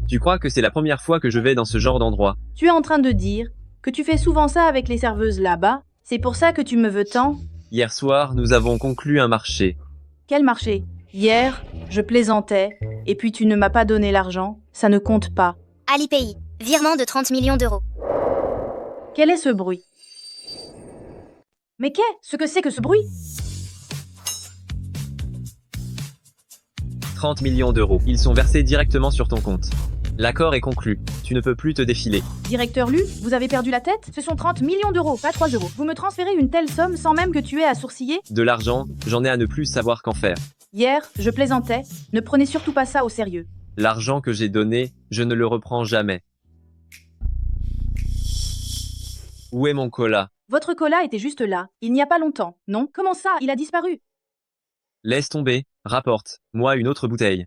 Tu crois que c'est la première fois que je vais dans ce genre d'endroit? Tu es en train de dire que tu fais souvent ça avec les serveuses là-bas? C'est pour ça que tu me veux tant? Hier soir, nous avons conclu un marché. Quel marché? Hier, je plaisantais, et puis tu ne m'as pas donné l'argent, ça ne compte pas. Alipay, virement de 30 millions d'euros. Quel est ce bruit? Mais qu'est-ce que c'est que ce bruit? 30 millions d'euros. Ils sont versés directement sur ton compte. L'accord est conclu. Tu ne peux plus te défiler. Directeur Lu, vous avez perdu la tête? Ce sont 30 millions d'euros, pas 3 euros. Vous me transférez une telle somme sans même que tu aies à sourciller? De l'argent, j'en ai à ne plus savoir qu'en faire. Hier, je plaisantais, ne prenez surtout pas ça au sérieux. L'argent que j'ai donné, je ne le reprends jamais. Où est mon cola? Votre cola était juste là, il n'y a pas longtemps, non? Comment ça, il a disparu? Laisse tomber, rapporte, moi une autre bouteille.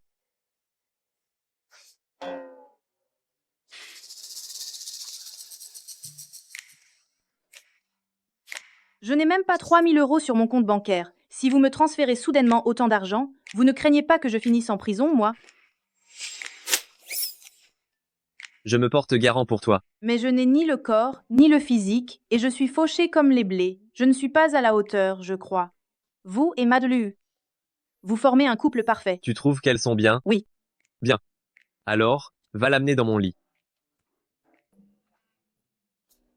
Je n'ai même pas 3 000 euros sur mon compte bancaire. Si vous me transférez soudainement autant d'argent, vous ne craignez pas que je finisse en prison, moi? Je me porte garant pour toi. Mais je n'ai ni le corps, ni le physique, et je suis fauchée comme les blés. Je ne suis pas à la hauteur, je crois. Vous et Madelu. Vous formez un couple parfait. Tu trouves qu'elles sont bien? Oui. Bien. Alors, va l'amener dans mon lit.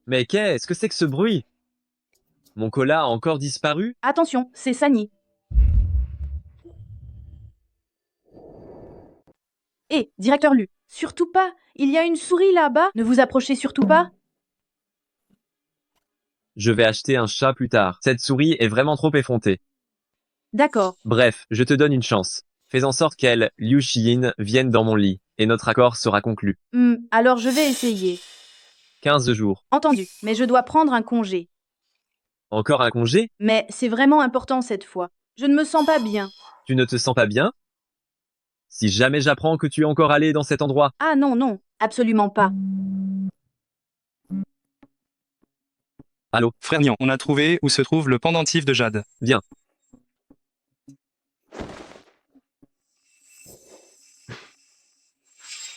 Mais qu'est-ce que c'est que ce bruit? Mon cola a encore disparu? Attention, c'est Sani. Hé, directeur Lu, surtout pas. Il y a une souris là-bas. Ne vous approchez surtout pas. Je vais acheter un chat plus tard. Cette souris est vraiment trop effrontée. D'accord. Bref, je te donne une chance. Fais en sorte qu'elle, Liu Xiyin, vienne dans mon lit, et notre accord sera conclu. Alors je vais essayer. 15 jours. Entendu, mais je dois prendre un congé. Encore un congé? Mais c'est vraiment important cette fois. Je ne me sens pas bien. Tu ne te sens pas bien? Si jamais j'apprends que tu es encore allé dans cet endroit. Ah non, non, absolument pas. Allô? Frère Nian, on a trouvé où se trouve le pendentif de Jade. Viens.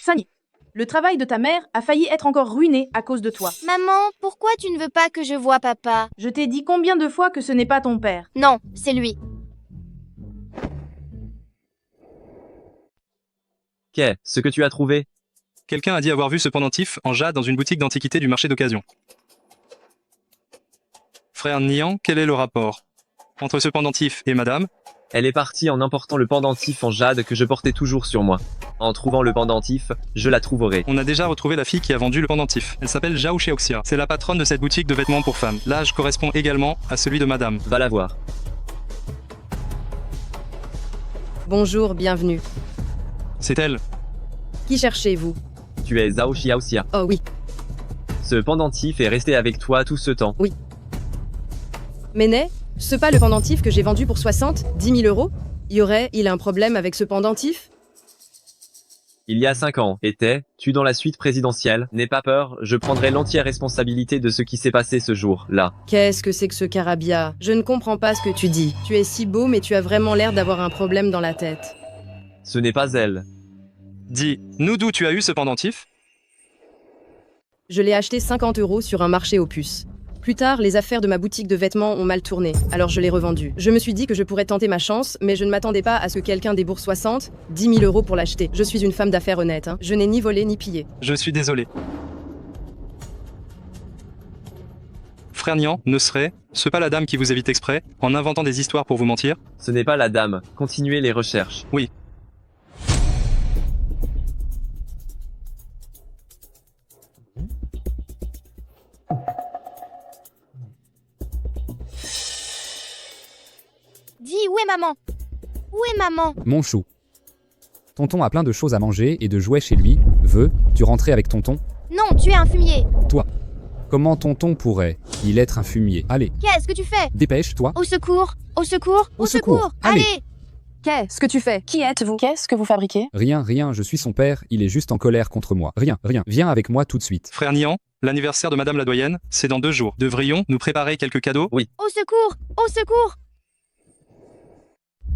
Sani, le travail de ta mère a failli être encore ruiné à cause de toi. Maman, pourquoi tu ne veux pas que je voie papa? Je t'ai dit combien de fois que ce n'est pas ton père? Non, c'est lui. Qu'est-ce que tu as trouvé? Quelqu'un a dit avoir vu ce pendentif en jade dans une boutique d'antiquités du marché d'occasion. Frère Nian, quel est le rapport entre ce pendentif et madame? Elle est partie en important le pendentif en jade que je portais toujours sur moi. En trouvant le pendentif, je la trouverai. On a déjà retrouvé la fille qui a vendu le pendentif. Elle s'appelle Zhao Xiaoxia. C'est la patronne de cette boutique de vêtements pour femmes. L'âge correspond également à celui de madame. Va la voir. Bonjour, bienvenue. C'est elle. Qui cherchez-vous? Tu es Zhao Xiaoxia. Oh oui. Ce pendentif est resté avec toi tout ce temps. Oui. Ménet, ce pas le pendentif que j'ai vendu pour 10 000 euros? Il a un problème avec ce pendentif? Il y a 5 ans, tu dans la suite présidentielle? N'aie pas peur, je prendrai l'entière responsabilité de ce qui s'est passé ce jour-là. Qu'est-ce que c'est que ce carabia? Je ne comprends pas ce que tu dis. Tu es si beau, mais tu as vraiment l'air d'avoir un problème dans la tête. Ce n'est pas elle. Dis, nous d'où tu as eu ce pendentif? Je l'ai acheté 50 euros sur un marché aux puces. Plus tard, les affaires de ma boutique de vêtements ont mal tourné, alors je l'ai revendue. Je me suis dit que je pourrais tenter ma chance, mais je ne m'attendais pas à ce que quelqu'un débourse 60, 10 000 euros pour l'acheter. Je suis une femme d'affaires honnête, hein. Je n'ai ni volé ni pillé. Je suis désolé. Frère Nian, ne serait-ce pas la dame qui vous évite exprès, en inventant des histoires pour vous mentir? Ce n'est pas la dame. Continuez les recherches. Oui. Dis, où est maman? Où est maman? Mon chou. Tonton a plein de choses à manger et de jouets chez lui. Veux-tu rentrer avec tonton? Non, tu es un fumier. Toi. Comment tonton pourrait-il être un fumier? Allez, Qu'est-ce que tu fais? dépêche-toi. Au secours! Au secours! Au secours! Allez! Qu'est-ce que tu fais? Qui êtes-vous? Qu'est-ce que vous fabriquez? Rien, je suis son père, il est juste en colère contre moi. Rien, viens avec moi tout de suite. Frère Nian, l'anniversaire de Madame la doyenne, c'est dans 2 jours. Devrions nous préparer quelques cadeaux? Oui. Au secours! Au secours!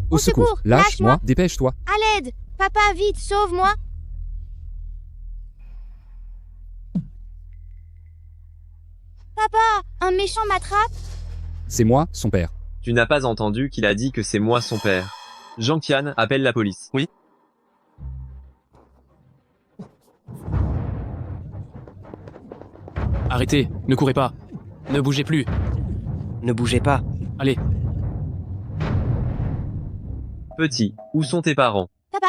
Au secours, lâche-moi, dépêche-toi. À l'aide! Papa, vite, sauve-moi! Papa, un méchant m'attrape! C'est moi, son père. Tu n'as pas entendu qu'il a dit que c'est moi son père. Jean Kian appelle la police. Oui. Arrêtez, ne courez pas. Ne bougez plus. Ne bougez pas. Allez. Petit, où sont tes parents? Papa?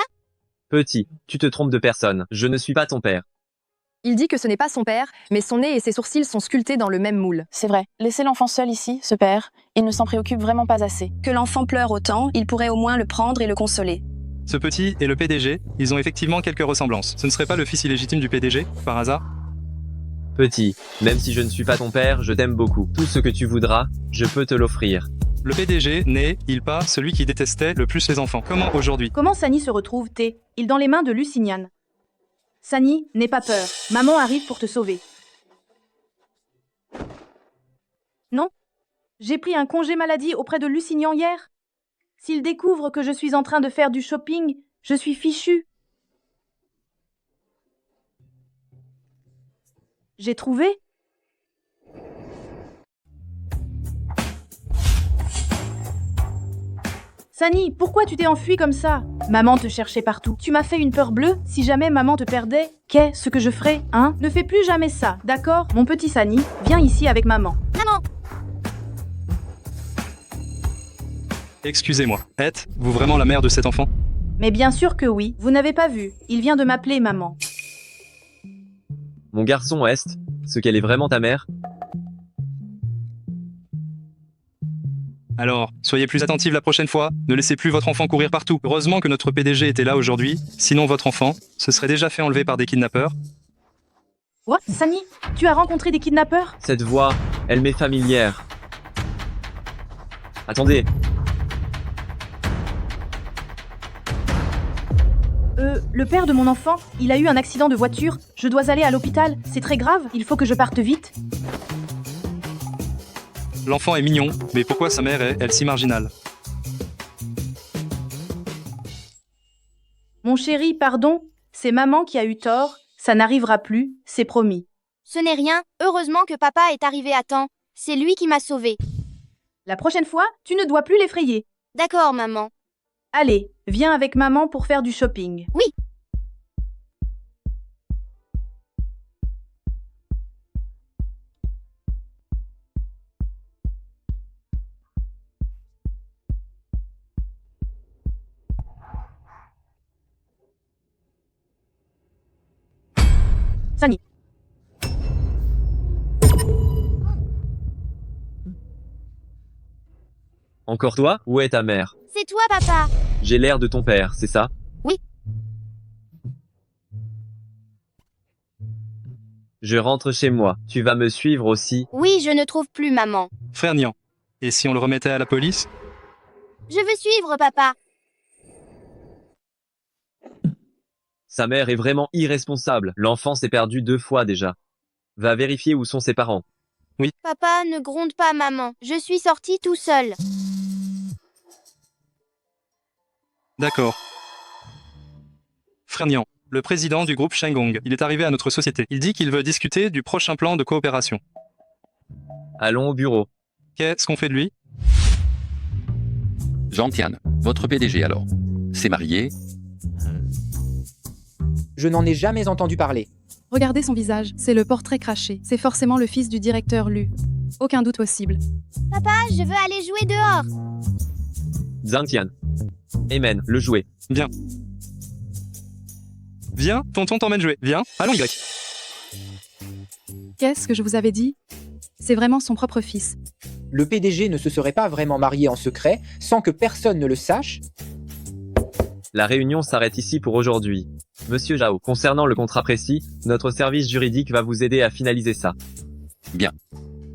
Petit, tu te trompes de personne. Je ne suis pas ton père. Il dit que ce n'est pas son père, mais son nez et ses sourcils sont sculptés dans le même moule. C'est vrai. Laissez l'enfant seul ici, ce père. Il ne s'en préoccupe vraiment pas assez. Que l'enfant pleure autant, il pourrait au moins le prendre et le consoler. Ce petit et le PDG, ils ont effectivement quelques ressemblances. Ce ne serait pas le fils illégitime du PDG, par hasard? Petit, même si je ne suis pas ton père, je t'aime beaucoup. Tout ce que tu voudras, je peux te l'offrir. Le PDG n'est-il pas celui qui détestait le plus les enfants? Comment aujourd'hui? Comment Sani se retrouve-t-il? Il dans les mains de Lusignan. Sani, n'aie pas peur. Maman arrive pour te sauver. Non? J'ai pris un congé maladie auprès de Lusignan hier. S'il découvre que je suis en train de faire du shopping, je suis fichue. J'ai trouvé? Sani, pourquoi tu t'es enfui comme ça? Maman te cherchait partout. Tu m'as fait une peur bleue. Si jamais maman te perdait, qu'est-ce que je ferais, hein? Ne fais plus jamais ça, d'accord? Mon petit Sani, viens ici avec maman. Maman! Excusez-moi, êtes-vous vraiment la mère de cet enfant? Mais bien sûr que oui. Vous n'avez pas vu. Il vient de m'appeler maman. Mon garçon Est, ce qu'elle est vraiment ta mère? Alors, soyez plus attentifs la prochaine fois, ne laissez plus votre enfant courir partout. Heureusement que notre PDG était là aujourd'hui, sinon votre enfant se serait déjà fait enlever par des kidnappeurs. Quoi? Sani, tu as rencontré des kidnappeurs? Cette voix, elle m'est familière. Attendez. Le père de mon enfant, il a eu un accident de voiture. Je dois aller à l'hôpital. C'est très grave, il faut que je parte vite. L'enfant est mignon, mais pourquoi sa mère est-elle si marginale? Mon chéri, pardon, c'est maman qui a eu tort. Ça n'arrivera plus, c'est promis. Ce n'est rien, heureusement que papa est arrivé à temps. C'est lui qui m'a sauvée. La prochaine fois, tu ne dois plus l'effrayer. D'accord, maman. Allez, viens avec maman pour faire du shopping. Oui. Sani. Encore toi? Où est ta mère? C'est toi, papa. J'ai l'air de ton père, c'est ça? Oui. Je rentre chez moi. Tu vas me suivre aussi? Oui, je ne trouve plus maman. Frère Nian. Et si on le remettait à la police? Je veux suivre papa. Sa mère est vraiment irresponsable. L'enfant s'est perdu 2 fois déjà. Va vérifier où sont ses parents. Oui. Papa, ne gronde pas maman. Je suis sorti tout seul. D'accord. Frère Nian, le président du groupe Shenggong, il est arrivé à notre société. Il dit qu'il veut discuter du prochain plan de coopération. Allons au bureau. Qu'est-ce qu'on fait de lui? Jean-Tian, votre PDG alors. C'est marié? Je n'en ai jamais entendu parler. Regardez son visage, c'est le portrait craché. C'est forcément le fils du directeur Lu. Aucun doute possible. Papa, je veux aller jouer dehors. Zhangtian. Amen, le jouet. Bien. Viens, tonton t'emmène jouer. Viens, allons Y. Qu'est-ce que je vous avais dit? C'est vraiment son propre fils. Le PDG ne se serait pas vraiment marié en secret sans que personne ne le sache? La réunion s'arrête ici pour aujourd'hui. Monsieur Zhao, concernant le contrat précis, notre service juridique va vous aider à finaliser ça. Bien.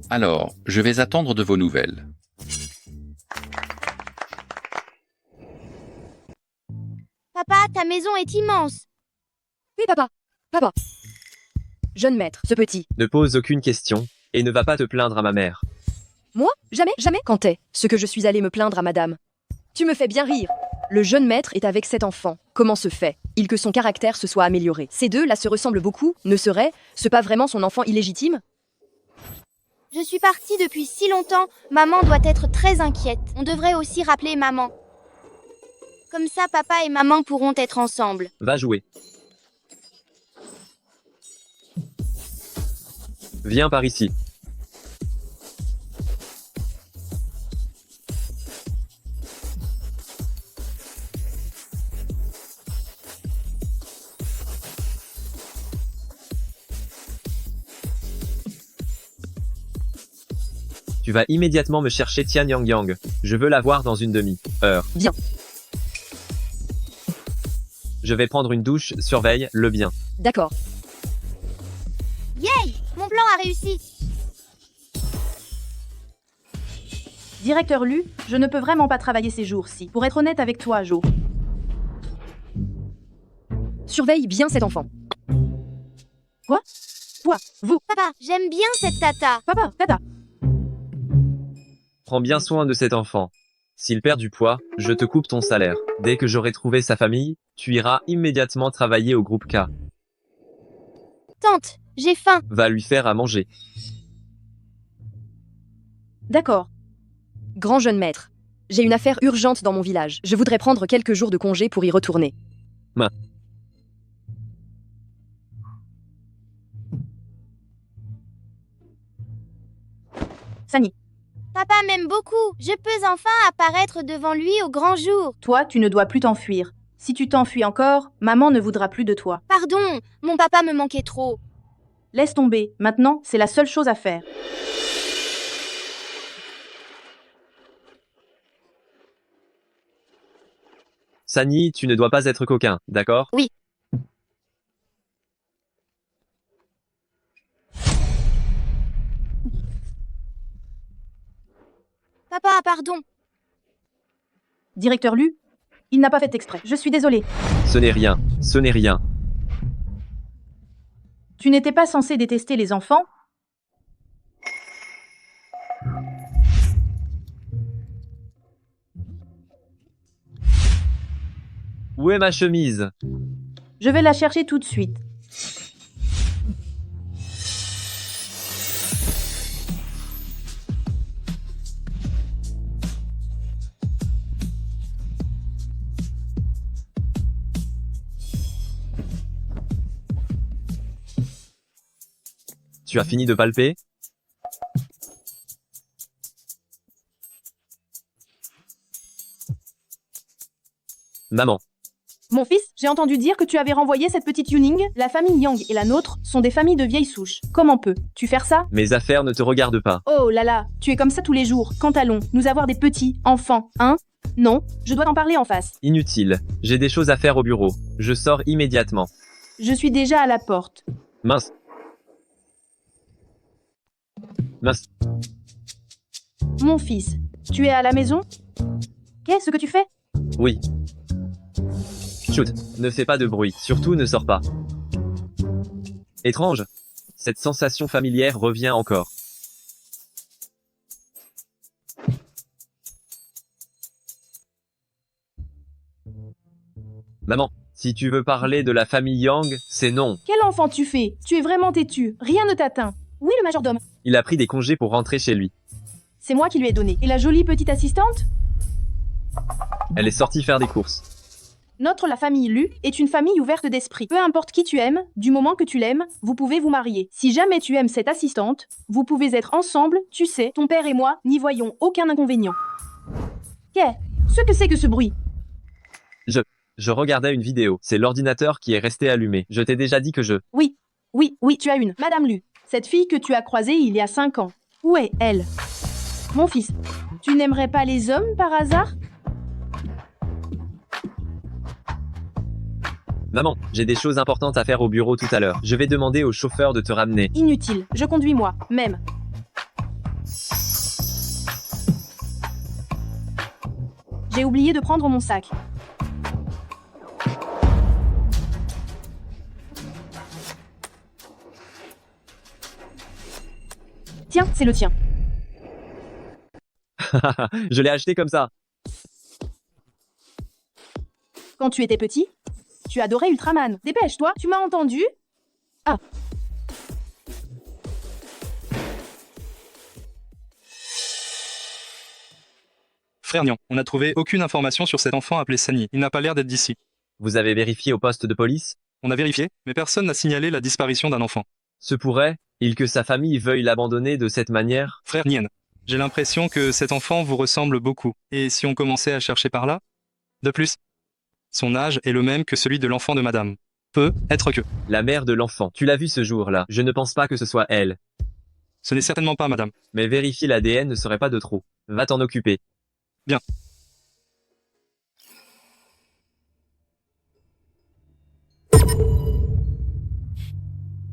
Alors, je vais attendre de vos nouvelles. Papa, ta maison est immense. Oui, papa. Papa. Jeune maître, ce petit. Ne pose aucune question, et ne va pas te plaindre à ma mère. Moi? Jamais, jamais. Quand est ce que je suis allé me plaindre à madame? Tu me fais bien rire. Le jeune maître est avec cet enfant. Comment se fait-il que son caractère se soit amélioré? Ces deux-là se ressemblent beaucoup. Ne serait-ce pas vraiment son enfant illégitime? Je suis partie depuis si longtemps. Maman doit être très inquiète. On devrait aussi rappeler maman. Comme ça, papa et maman pourront être ensemble. Va jouer. Viens par ici. Tu vas immédiatement me chercher Tian Yang. Je veux la voir dans une demi-heure. Bien. Je vais prendre une douche, surveille-le bien. D'accord. Yay! Mon plan a réussi. Directeur Lu, je ne peux vraiment pas travailler ces jours-ci. Pour être honnête avec toi, Jo. Surveille bien cet enfant. Quoi? Quoi? Vous? Papa, j'aime bien cette tata. Papa, tata. Prends bien soin de cet enfant. S'il perd du poids, je te coupe ton salaire. Dès que j'aurai trouvé sa famille, tu iras immédiatement travailler au groupe K. Tante, j'ai faim. Va lui faire à manger. D'accord. Grand jeune maître, j'ai une affaire urgente dans mon village. Je voudrais prendre quelques jours de congé pour y retourner. Sani. Papa m'aime beaucoup. Je peux enfin apparaître devant lui au grand jour. Toi, tu ne dois plus t'enfuir. Si tu t'enfuis encore, maman ne voudra plus de toi. Pardon, mon papa me manquait trop. Laisse tomber. Maintenant, c'est la seule chose à faire. Sani, tu ne dois pas être coquin, d'accord? Oui. Papa, pardon. Directeur Lu, il n'a pas fait exprès. Je suis désolée. Ce n'est rien, ce n'est rien. Tu n'étais pas censé détester les enfants? Où est ma chemise? Je vais la chercher tout de suite. Tu as fini de palper? Maman. Mon fils, j'ai entendu dire que tu avais renvoyé cette petite Yuning. La famille Yang et la nôtre sont des familles de vieilles souches. Comment peux-tu faire ça? Mes affaires ne te regardent pas. Oh là là, tu es comme ça tous les jours. Quand allons nous avoir des petits enfants, hein? Non, je dois t'en parler en face. Inutile. J'ai des choses à faire au bureau. Je sors immédiatement. Je suis déjà à la porte. Mince. Mince. Mon fils, tu es à la maison? Qu'est-ce que tu fais? Oui. Chut, ne fais pas de bruit, surtout ne sors pas. Étrange. Cette sensation familière revient encore. Maman, si tu veux parler de la famille Yang, c'est non. Quel enfant tu fais? Tu es vraiment têtu. Rien ne t'atteint. Oui, le majordome. Il a pris des congés pour rentrer chez lui. C'est moi qui lui ai donné. Et la jolie petite assistante? Elle est sortie faire des courses. La famille Lu, est une famille ouverte d'esprit. Peu importe qui tu aimes, du moment que tu l'aimes, vous pouvez vous marier. Si jamais tu aimes cette assistante, vous pouvez être ensemble, tu sais, ton père et moi n'y voyons aucun inconvénient. Ce que c'est que ce bruit? Je regardais une vidéo. C'est l'ordinateur qui est resté allumé. Je t'ai déjà dit que je... Oui, tu as une. Madame Lu, cette fille que tu as croisée il y a 5 ans. Où est elle? Mon fils, tu n'aimerais pas les hommes par hasard? Maman, j'ai des choses importantes à faire au bureau tout à l'heure. Je vais demander au chauffeur de te ramener. Inutile, je conduis moi, même. J'ai oublié de prendre mon sac. Tiens, c'est le tien. Je l'ai acheté comme ça. Quand tu étais petit, tu adorais Ultraman. Dépêche-toi, tu m'as entendu? Ah. Frère Nian, on n'a trouvé aucune information sur cet enfant appelé Sani. Il n'a pas l'air d'être d'ici. Vous avez vérifié au poste de police? On a vérifié, mais personne n'a signalé la disparition d'un enfant. Se pourrait-il que sa famille veuille l'abandonner de cette manière? Frère Nien, j'ai l'impression que cet enfant vous ressemble beaucoup. Et si on commençait à chercher par là? De plus, son âge est le même que celui de l'enfant de madame. Peut être que... La mère de l'enfant. Tu l'as vu ce jour-là. Je ne pense pas que ce soit elle. Ce n'est certainement pas madame. Mais vérifier l'ADN ne serait pas de trop. Va t'en occuper. Bien.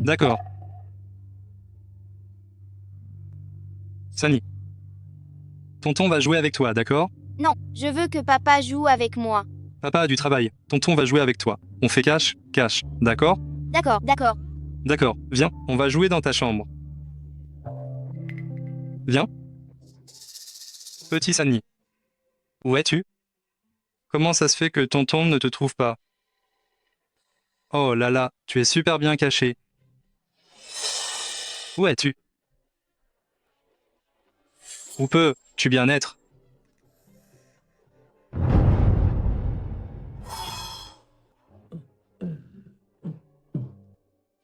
D'accord. Sani. Tonton va jouer avec toi, d'accord? Non, je veux que papa joue avec moi. Papa a du travail. Tonton va jouer avec toi. On fait cache, d'accord? D'accord. D'accord, viens, on va jouer dans ta chambre. Viens. Petit Sani. Où es-tu? Comment ça se fait que tonton ne te trouve pas? Oh là là, tu es super bien caché. Où es-tu? Où peux-tu bien être?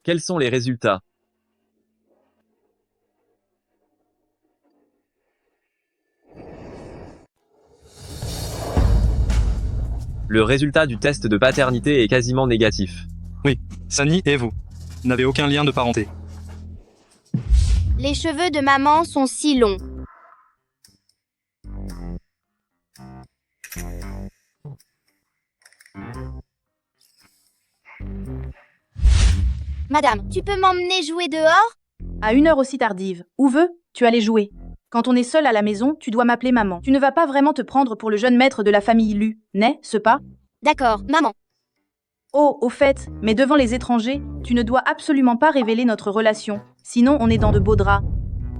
Quels sont les résultats? Le résultat du test de paternité est quasiment négatif. Oui, Sani et vous n'avez aucun lien de parenté. Les cheveux de maman sont si longs. Madame, tu peux m'emmener jouer dehors? À une heure aussi tardive. Où veux-tu aller jouer? Quand on est seul à la maison, tu dois m'appeler maman. Tu ne vas pas vraiment te prendre pour le jeune maître de la famille Lu, n'est-ce pas? D'accord, maman. Oh, au fait, mais devant les étrangers, tu ne dois absolument pas révéler notre relation. Sinon, on est dans de beaux draps.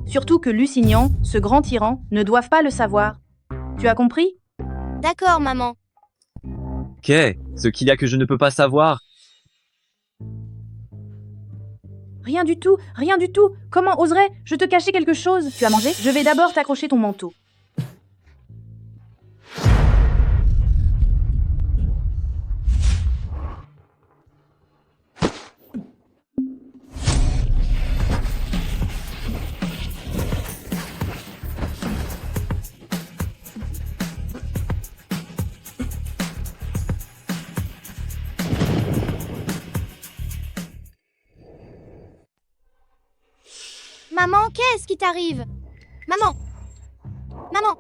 Surtout que Lusignan, ce grand tyran, ne doivent pas le savoir. Tu as compris? D'accord, maman. Qu'est ce qu'il y a que je ne peux pas savoir? Rien du tout, rien du tout. Comment oserais-je te cacher quelque chose? Tu as mangé? Je vais d'abord t'accrocher ton manteau. Maman, qu'est-ce qui t'arrive? Maman! Maman!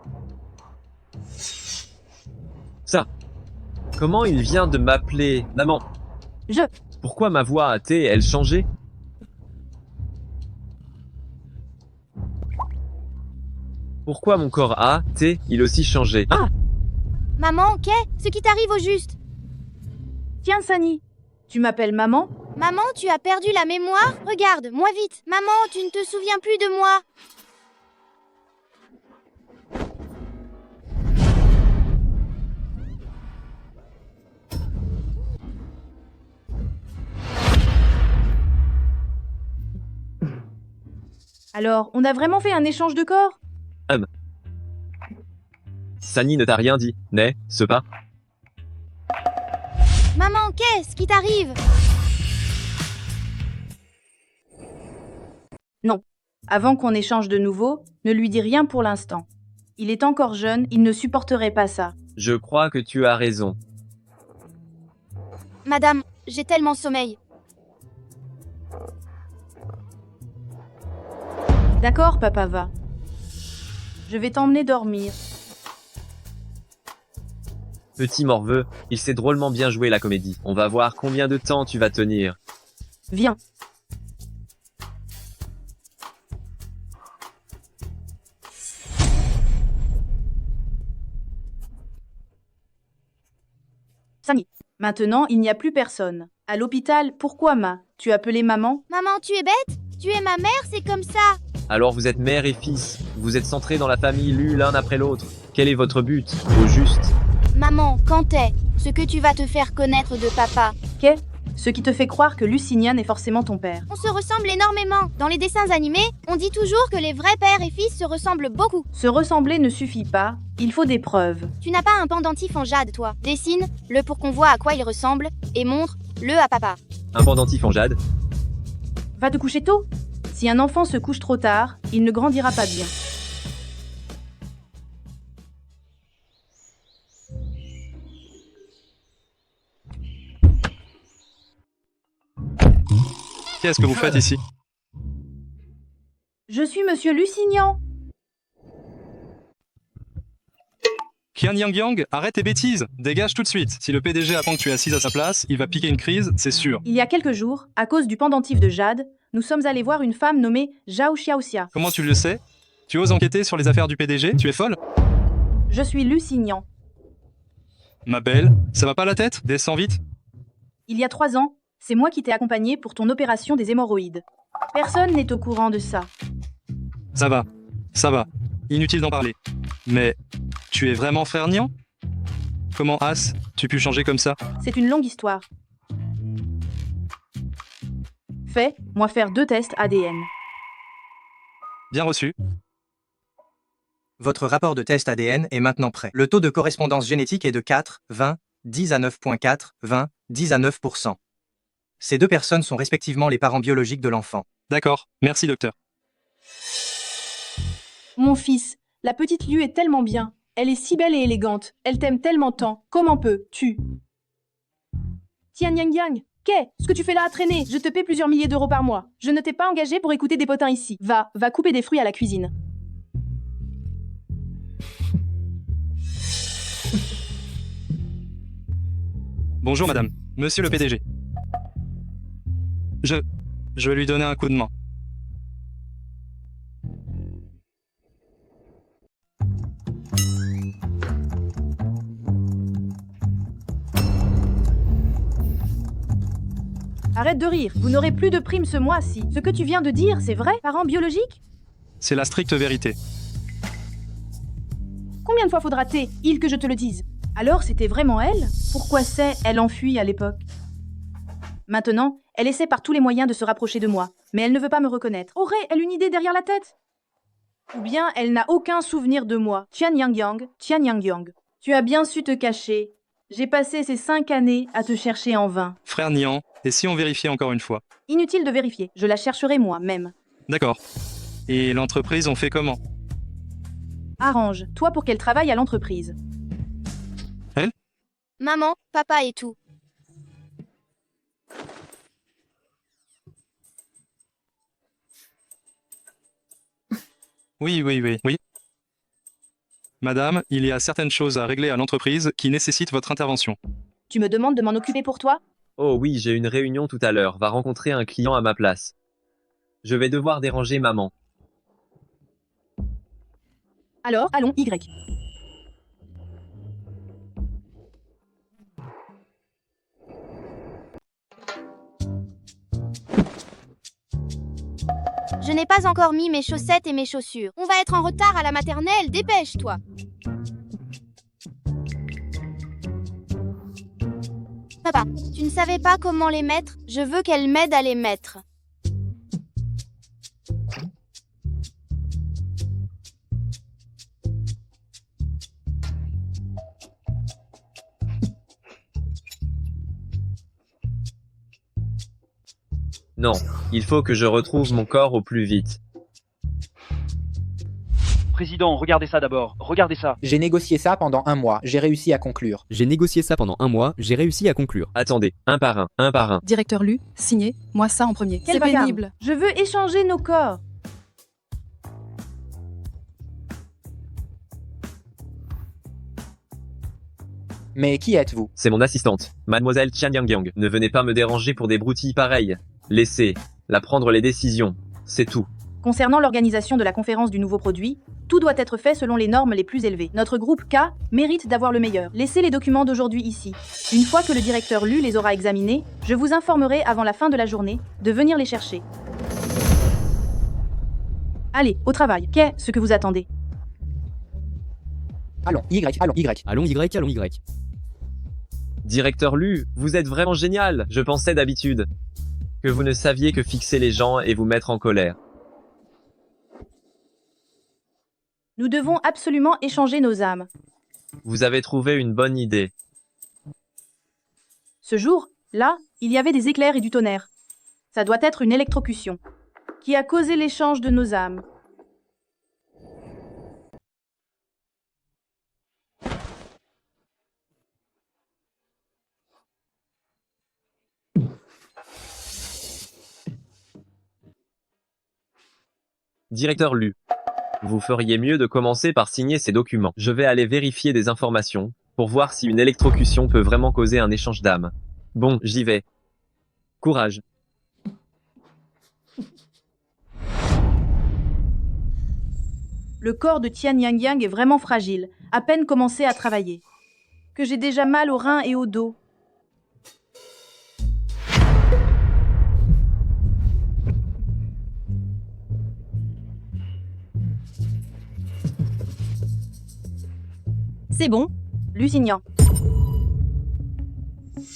Ça. Comment il vient de m'appeler maman? Pourquoi ma voix a-t-elle changé? Pourquoi mon corps a-t-il aussi changé? Ah! Maman, qu'est-ce qui t'arrive au juste? Tiens, Sani, tu m'appelles maman? Maman, tu as perdu la mémoire? Regarde, moi vite. Maman, tu ne te souviens plus de moi? Alors, on a vraiment fait un échange de corps? Sani ne t'a rien dit, n'est-ce pas? Maman, qu'est-ce qui t'arrive? Non. Avant qu'on échange de nouveau, ne lui dis rien pour l'instant. Il est encore jeune, il ne supporterait pas ça. Je crois que tu as raison. Madame, j'ai tellement sommeil. D'accord, papa va. Je vais t'emmener dormir. Petit morveux, il s'est drôlement bien joué la comédie. On va voir combien de temps tu vas tenir. Viens. Sani, maintenant il n'y a plus personne. À l'hôpital, pourquoi Ma? Tu as appelé maman? Maman, tu es bête? Tu es ma mère, c'est comme ça. Alors vous êtes mère et fils, vous êtes centrés dans la famille lue l'un après l'autre. Quel est votre but, au juste? Maman, quand est ce que tu vas te faire connaître de papa? Qu'est ce qui te fait croire que Lucinian est forcément ton père? On se ressemble énormément. Dans les dessins animés, on dit toujours que les vrais pères et fils se ressemblent beaucoup. Se ressembler ne suffit pas, il faut des preuves. Tu n'as pas un pendentif en jade, toi. Dessine-le pour qu'on voit à quoi il ressemble et montre-le à papa. Un pendentif en jade? Va te coucher tôt. Si un enfant se couche trop tard, il ne grandira pas bien. Qu'est-ce que vous faites ici? Je suis Monsieur Lucinian. Qian Yang, arrête tes bêtises, dégage tout de suite. Si le PDG apprend que tu es assise à sa place, il va piquer une crise, c'est sûr. Il y a quelques jours, à cause du pendentif de Jade, nous sommes allés voir une femme nommée Zhao Xiaoxia. Comment tu le sais? Tu oses enquêter sur les affaires du PDG? Tu es folle? Je suis Lucinian. Ma belle, ça va pas la tête? Descends vite. Il y a 3 ans, c'est moi qui t'ai accompagné pour ton opération des hémorroïdes. Personne n'est au courant de ça. Ça va. Inutile d'en parler. Mais, tu es vraiment frère Nian? Comment As, tu pu changer comme ça? C'est une longue histoire. Fais-moi faire 2 tests ADN. Bien reçu. Votre rapport de test ADN est maintenant prêt. Le taux de correspondance génétique est de 4, 20, 10 à 9.4, 20, 10 à 9%. Ces 2 personnes sont respectivement les parents biologiques de l'enfant. D'accord, merci docteur. Mon fils, la petite Liu est tellement bien. Elle est si belle et élégante. Elle t'aime tellement tant. Comment peux-tu? Tiens, Yang, qu'est-ce que tu fais là à traîner? Je te paie plusieurs milliers d'euros par mois. Je ne t'ai pas engagé pour écouter des potins ici. Va couper des fruits à la cuisine. Bonjour madame, monsieur le PDG. Je vais lui donner un coup de main. Arrête de rire, vous n'aurez plus de primes ce mois-ci. Ce que tu viens de dire, c'est vrai? Parents biologiques? C'est la stricte vérité. Combien de fois faudra-t-il que je te le dise? Alors c'était vraiment elle? Pourquoi elle enfuie à l'époque? Maintenant, elle essaie par tous les moyens de se rapprocher de moi, mais elle ne veut pas me reconnaître. Aurait-elle une idée derrière la tête? Ou bien elle n'a aucun souvenir de moi. Qian Yang, tu as bien su te cacher. J'ai passé ces 5 années à te chercher en vain. Frère Nian, et si on vérifiait encore une fois? Inutile de vérifier, je la chercherai moi-même. D'accord. Et l'entreprise, on fait comment? Arrange-toi pour qu'elle travaille à l'entreprise. Elle? Maman, papa et tout. Oui. Madame, il y a certaines choses à régler à l'entreprise qui nécessitent votre intervention. Tu me demandes de m'en occuper pour toi? Oh oui, j'ai une réunion tout à l'heure, va rencontrer un client à ma place. Je vais devoir déranger maman. Alors, allons, Y. Je n'ai pas encore mis mes chaussettes et mes chaussures. On va être en retard à la maternelle, dépêche-toi. Papa, tu ne savais pas comment les mettre? Je veux qu'elle m'aide à les mettre. Non, il faut que je retrouve mon corps au plus vite. Président, regardez ça d'abord. Regardez ça. J'ai négocié ça pendant 1 mois. J'ai réussi à conclure. J'ai négocié ça pendant 1 mois, j'ai réussi à conclure. Attendez, un par un, un par un. Directeur Lu, signé, moi ça en premier. C'est pénible. Je veux échanger nos corps. Mais qui êtes-vous? C'est mon assistante, mademoiselle Tian Yang. Ne venez pas me déranger pour des broutilles pareilles. Laissez-la prendre les décisions. C'est tout. Concernant l'organisation de la conférence du nouveau produit, tout doit être fait selon les normes les plus élevées. Notre groupe K mérite d'avoir le meilleur. Laissez les documents d'aujourd'hui ici. Une fois que le directeur Lu les aura examinés, je vous informerai avant la fin de la journée de venir les chercher. Allez, au travail. Qu'est-ce que vous attendez? Allons, Y, allons, Y. Allons Y, allons Y. Directeur Lu, vous êtes vraiment génial. Je pensais d'habitude que vous ne saviez que fixer les gens et vous mettre en colère. Nous devons absolument échanger nos âmes. Vous avez trouvé une bonne idée. Ce jour, là, il y avait des éclairs et du tonnerre. Ça doit être une électrocution qui a causé l'échange de nos âmes. Directeur Lu, vous feriez mieux de commencer par signer ces documents. Je vais aller vérifier des informations pour voir si une électrocution peut vraiment causer un échange d'âmes. Bon, j'y vais. Courage. Le corps de Tian Yang est vraiment fragile, à peine commencé à travailler. Que j'ai déjà mal aux reins et au dos. C'est bon, Lusignan.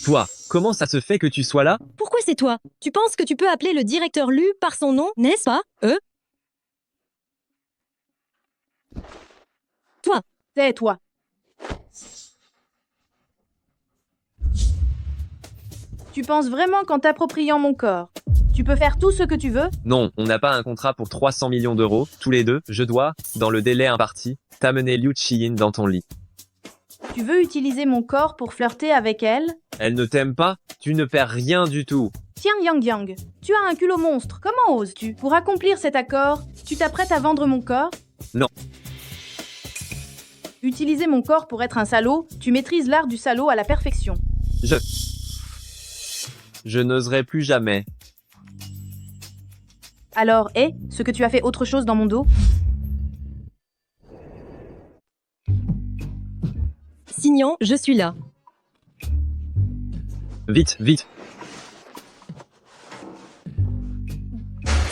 Toi, comment ça se fait que tu sois là? Pourquoi c'est toi? Tu penses que tu peux appeler le directeur Lu par son nom, n'est-ce pas? Toi. Tais-toi. Tu penses vraiment qu'en t'appropriant mon corps, tu peux faire tout ce que tu veux? Non, on n'a pas un contrat pour 300 millions d'euros, tous les deux. Je dois, dans le délai imparti, t'amener Liu Qiyin dans ton lit. Tu veux utiliser mon corps pour flirter avec elle? Elle ne t'aime pas? Tu ne perds rien du tout. Tiens, Yang, tu as un culot monstre. Comment oses-tu? Pour accomplir cet accord, tu t'apprêtes à vendre mon corps? Non. Utiliser mon corps pour être un salaud, tu maîtrises l'art du salaud à la perfection. Je n'oserai plus jamais. Alors, ce que tu as fait autre chose dans mon dos? Signan, je suis là. Vite, vite.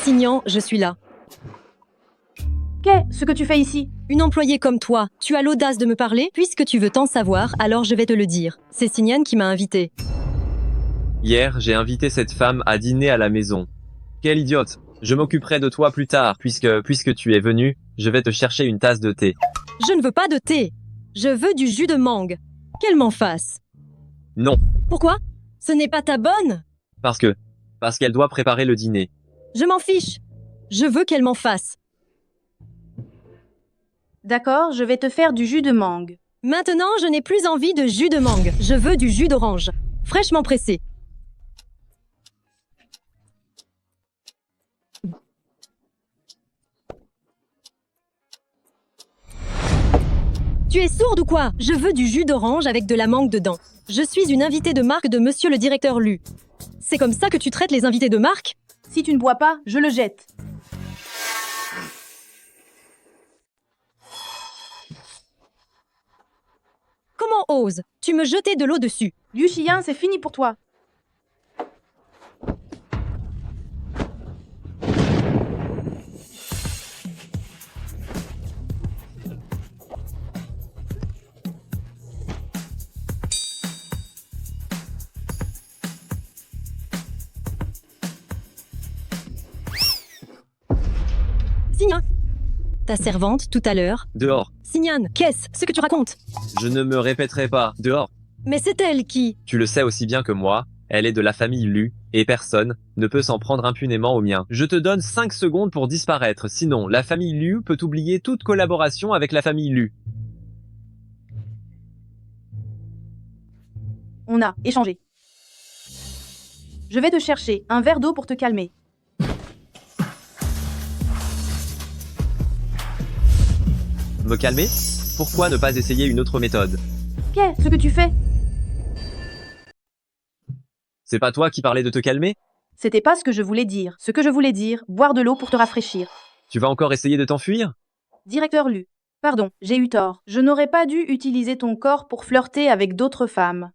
Signan, je suis là. Qu'est-ce que tu fais ici? Une employée comme toi, tu as l'audace de me parler? Puisque tu veux t'en savoir, alors je vais te le dire. C'est Signan qui m'a invité. Hier, j'ai invité cette femme à dîner à la maison. Quelle idiote! Je m'occuperai de toi plus tard, puisque tu es venu, je vais te chercher une tasse de thé. Je ne veux pas de thé. Je veux du jus de mangue. Qu'elle m'en fasse. Non. Pourquoi? Ce n'est pas ta bonne? Parce qu'elle doit préparer le dîner. Je m'en fiche. Je veux qu'elle m'en fasse. D'accord, je vais te faire du jus de mangue. Maintenant, je n'ai plus envie de jus de mangue. Je veux du jus d'orange. Fraîchement pressé. Tu es sourde ou quoi? Je veux du jus d'orange avec de la mangue dedans. Je suis une invitée de marque de monsieur le directeur Lu. C'est comme ça que tu traites les invités de marque? Si tu ne bois pas, je le jette. Comment oses-tu me jeter de l'eau dessus? Liu Qiyin, c'est fini pour toi. Signan, ta servante tout à l'heure. Dehors. Signan, qu'est-ce que tu racontes? Je ne me répéterai pas. Dehors. Mais c'est elle qui... Tu le sais aussi bien que moi. Elle est de la famille Lu, et personne ne peut s'en prendre impunément au mien. Je te donne 5 secondes pour disparaître, sinon la famille Lu peut oublier toute collaboration avec la famille Lu. On a échangé. Je vais te chercher un verre d'eau pour te calmer. Me calmer? Pourquoi ne pas essayer une autre méthode? Qu'est-ce que tu fais? C'est pas toi qui parlais de te calmer? C'était pas ce que je voulais dire. Ce que je voulais dire, boire de l'eau pour te rafraîchir. Tu vas encore essayer de t'enfuir? Directeur Lu. Pardon, j'ai eu tort. Je n'aurais pas dû utiliser ton corps pour flirter avec d'autres femmes.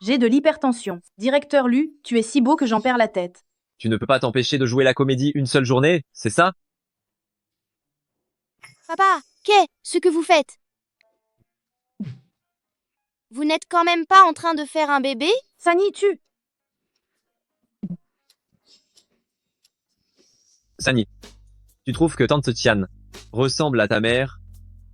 J'ai de l'hypertension. Directeur Lu, tu es si beau que j'en perds la tête. Tu ne peux pas t'empêcher de jouer la comédie une seule journée, c'est ça? Papa, qu'est-ce que vous faites? Vous n'êtes quand même pas en train de faire un bébé? Sani, Sani, tu trouves que tante Tian ressemble à ta mère?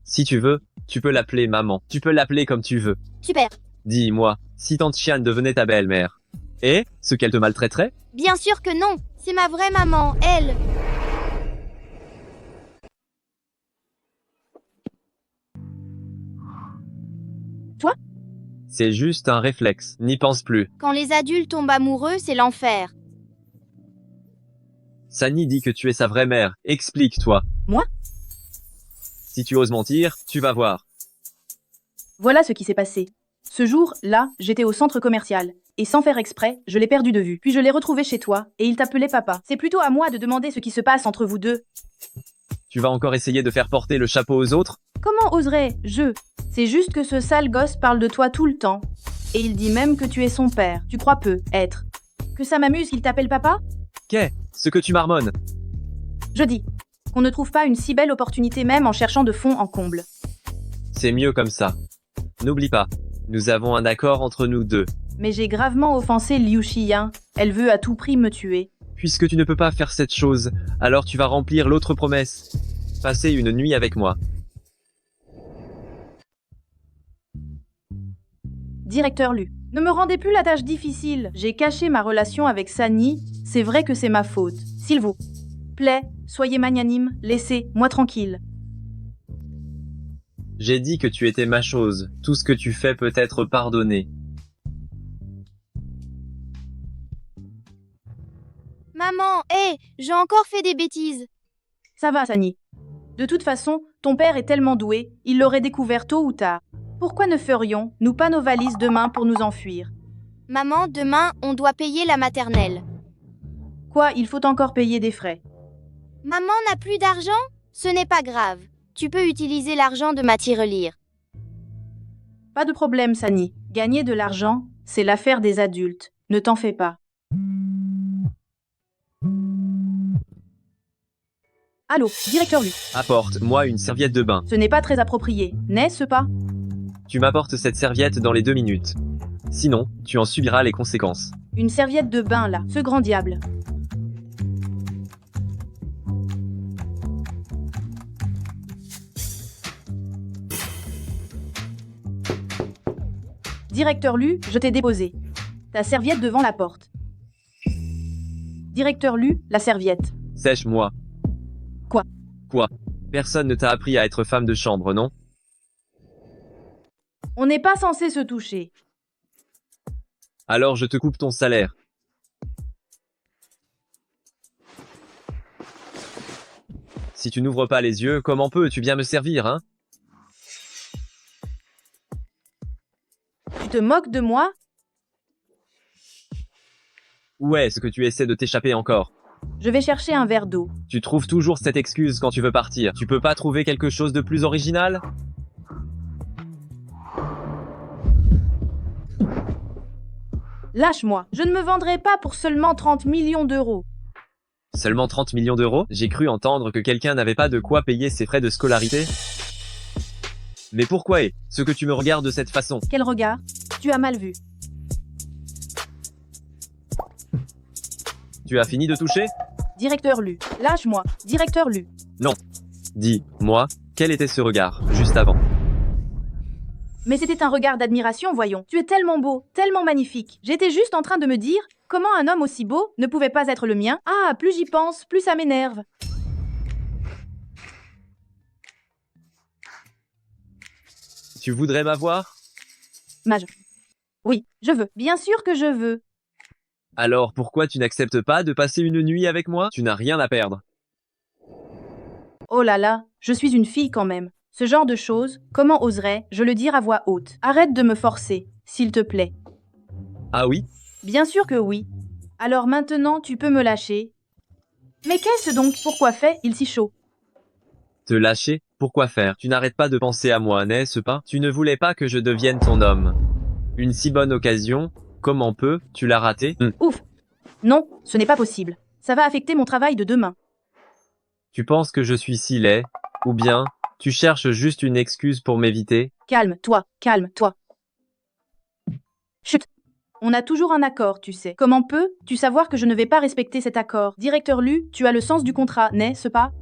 Si tu veux, tu peux l'appeler maman. Tu peux l'appeler comme tu veux. Super. Dis-moi, si tante Tian devenait ta belle-mère, et ce qu'elle te maltraiterait? Bien sûr que non. C'est ma vraie maman, elle. Toi? C'est juste un réflexe, n'y pense plus. Quand les adultes tombent amoureux, c'est l'enfer. Sani dit que tu es sa vraie mère. Explique-toi. Moi? Si tu oses mentir, tu vas voir. Voilà ce qui s'est passé. Ce jour-là, j'étais au centre commercial. Et sans faire exprès, je l'ai perdu de vue. Puis je l'ai retrouvé chez toi, et il t'appelait papa. C'est plutôt à moi de demander ce qui se passe entre vous deux. Tu vas encore essayer de faire porter le chapeau aux autres? Comment oserais-je? C'est juste que ce sale gosse parle de toi tout le temps. Et il dit même que tu es son père. Tu crois peu être. Que ça m'amuse qu'il t'appelle papa? Qu'est-ce que tu marmonnes? Je dis qu'on ne trouve pas une si belle opportunité même en cherchant de fond en comble. C'est mieux comme ça. N'oublie pas, nous avons un accord entre nous deux. Mais j'ai gravement offensé Liu Xiyan. Elle veut à tout prix me tuer. Puisque tu ne peux pas faire cette chose, alors tu vas remplir l'autre promesse. Passer une nuit avec moi. Directeur Lu, ne me rendez plus la tâche difficile. J'ai caché ma relation avec Sani. C'est vrai que c'est ma faute. S'il vous plaît, soyez magnanime. Laissez-moi tranquille. J'ai dit que tu étais ma chose. Tout ce que tu fais peut être pardonné. Maman, j'ai encore fait des bêtises. Ça va, Sani. De toute façon, ton père est tellement doué, il l'aurait découvert tôt ou tard. Pourquoi ne ferions-nous pas nos valises demain pour nous enfuir? Maman, demain, on doit payer la maternelle. Quoi, il faut encore payer des frais? Maman n'a plus d'argent? Ce n'est pas grave. Tu peux utiliser l'argent de ma tirelire. Pas de problème, Sani. Gagner de l'argent, c'est l'affaire des adultes. Ne t'en fais pas. Allô, directeur Lu. Apporte-moi une serviette de bain. Ce n'est pas très approprié, n'est-ce pas? Tu m'apportes cette serviette dans les 2 minutes. Sinon, tu en subiras les conséquences. Une serviette de bain, là, ce grand diable. Directeur Lu, je t'ai déposé. Ta serviette devant la porte. Directeur Lu, la serviette. Sèche-moi. Quoi? Personne ne t'a appris à être femme de chambre, non? On n'est pas censé se toucher. Alors je te coupe ton salaire. Si tu n'ouvres pas les yeux, comment peux-tu bien me servir, hein? Tu te moques de moi? Où est-ce que tu essaies de t'échapper encore? Je vais chercher un verre d'eau. Tu trouves toujours cette excuse quand tu veux partir. Tu peux pas trouver quelque chose de plus original? Lâche-moi. Je ne me vendrai pas pour seulement 30 millions d'euros. Seulement 30 millions d'euros? J'ai cru entendre que quelqu'un n'avait pas de quoi payer ses frais de scolarité. Mais pourquoi est-ce que tu me regardes de cette façon? Quel regard? Tu as mal vu. Tu as fini de toucher? Directeur Lu. Lâche-moi. Directeur Lu. Non. Dis-moi, quel était ce regard, juste avant? Mais c'était un regard d'admiration, voyons. Tu es tellement beau, tellement magnifique. J'étais juste en train de me dire, comment un homme aussi beau ne pouvait pas être le mien? Ah, plus j'y pense, plus ça m'énerve. Tu voudrais m'avoir? Mage. Oui, je veux. Bien sûr que je veux. Alors pourquoi tu n'acceptes pas de passer une nuit avec moi? Tu n'as rien à perdre. Oh là là, je suis une fille quand même. Ce genre de choses, comment oserais-je le dire à voix haute? Arrête de me forcer, s'il te plaît. Ah oui? Bien sûr que oui. Alors maintenant, tu peux me lâcher. Mais qu'est-ce donc? Pourquoi fait-il si chaud? Te lâcher? Pourquoi faire? Tu n'arrêtes pas de penser à moi, n'est-ce pas? Tu ne voulais pas que je devienne ton homme. Une si bonne occasion, comment tu l'as ratée? Ouf. Non, ce n'est pas possible. Ça va affecter mon travail de demain. Tu penses que je suis si laid? Ou bien, tu cherches juste une excuse pour m'éviter? Calme-toi, calme-toi. Chut. On a toujours un accord, tu sais. Comment peux-tu savoir que je ne vais pas respecter cet accord? Directeur Lu, tu as le sens du contrat, n'est-ce pas?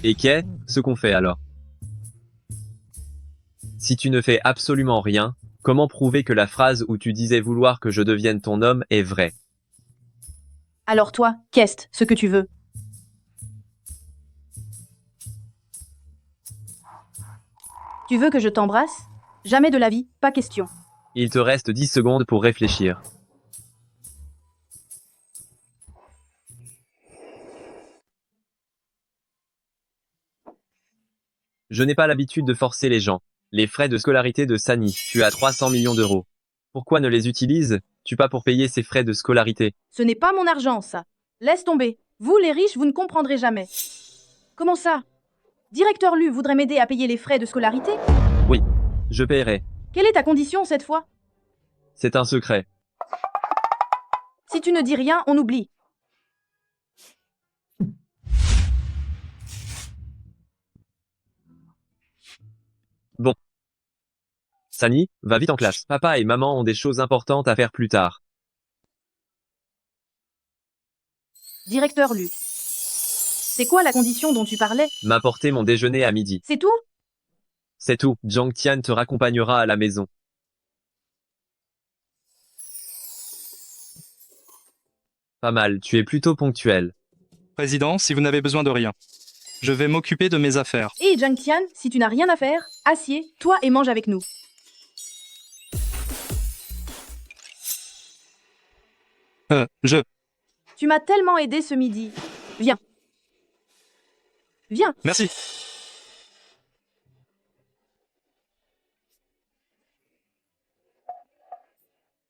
Et qu'est-ce qu'on fait alors? Si tu ne fais absolument rien, comment prouver que la phrase où tu disais vouloir que je devienne ton homme est vraie? Alors toi, qu'est-ce que tu veux? Tu veux que je t'embrasse? Jamais de la vie, pas question. Il te reste 10 secondes pour réfléchir. Je n'ai pas l'habitude de forcer les gens. Les frais de scolarité de Sani, tu as 300 millions d'euros. Pourquoi ne les utilises-tu pas pour payer ses frais de scolarité? Ce n'est pas mon argent, ça. Laisse tomber. Vous, les riches, vous ne comprendrez jamais. Comment ça? Directeur Lu voudrait m'aider à payer les frais de scolarité? Oui, je paierai. Quelle est ta condition cette fois? C'est un secret. Si tu ne dis rien, on oublie. Bon. Sani, va vite en classe. Papa et maman ont des choses importantes à faire plus tard. Directeur Lu. C'est quoi la condition dont tu parlais? M'apporter mon déjeuner à midi. C'est tout? C'est tout. Jiang Tian te raccompagnera à la maison. Pas mal, tu es plutôt ponctuel. Président, si vous n'avez besoin de rien, je vais m'occuper de mes affaires. Hé, Jiang Tian, si tu n'as rien à faire, assieds-toi et mange avec nous. Tu m'as tellement aidé ce midi. Viens. Viens. Merci.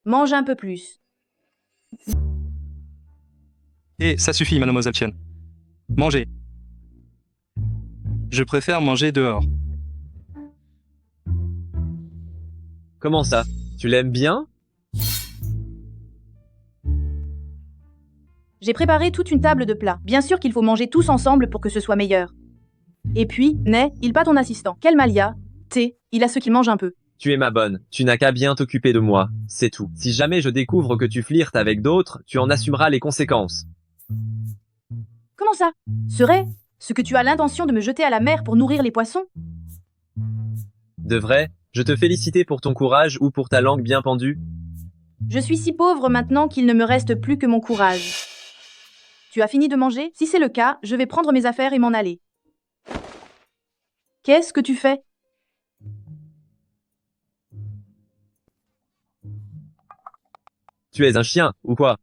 Mange un peu plus. Et ça suffit, mademoiselle Chen. Mangez. Je préfère manger dehors. Comment ça? Tu l'aimes bien? J'ai préparé toute une table de plats. Bien sûr qu'il faut manger tous ensemble pour que ce soit meilleur. Et puis, il pas ton assistant. Quel malia? Il a ce qu'il mange un peu. Tu es ma bonne, tu n'as qu'à bien t'occuper de moi, c'est tout. Si jamais je découvre que tu flirtes avec d'autres, tu en assumeras les conséquences. Comment ça? Serait-ce que tu as l'intention de me jeter à la mer pour nourrir les poissons? Devrais je te féliciter pour ton courage ou pour ta langue bien pendue? Je suis si pauvre maintenant qu'il ne me reste plus que mon courage. Tu as fini de manger? Si c'est le cas, je vais prendre mes affaires et m'en aller. Qu'est-ce que tu fais? Tu es un chien, ou quoi?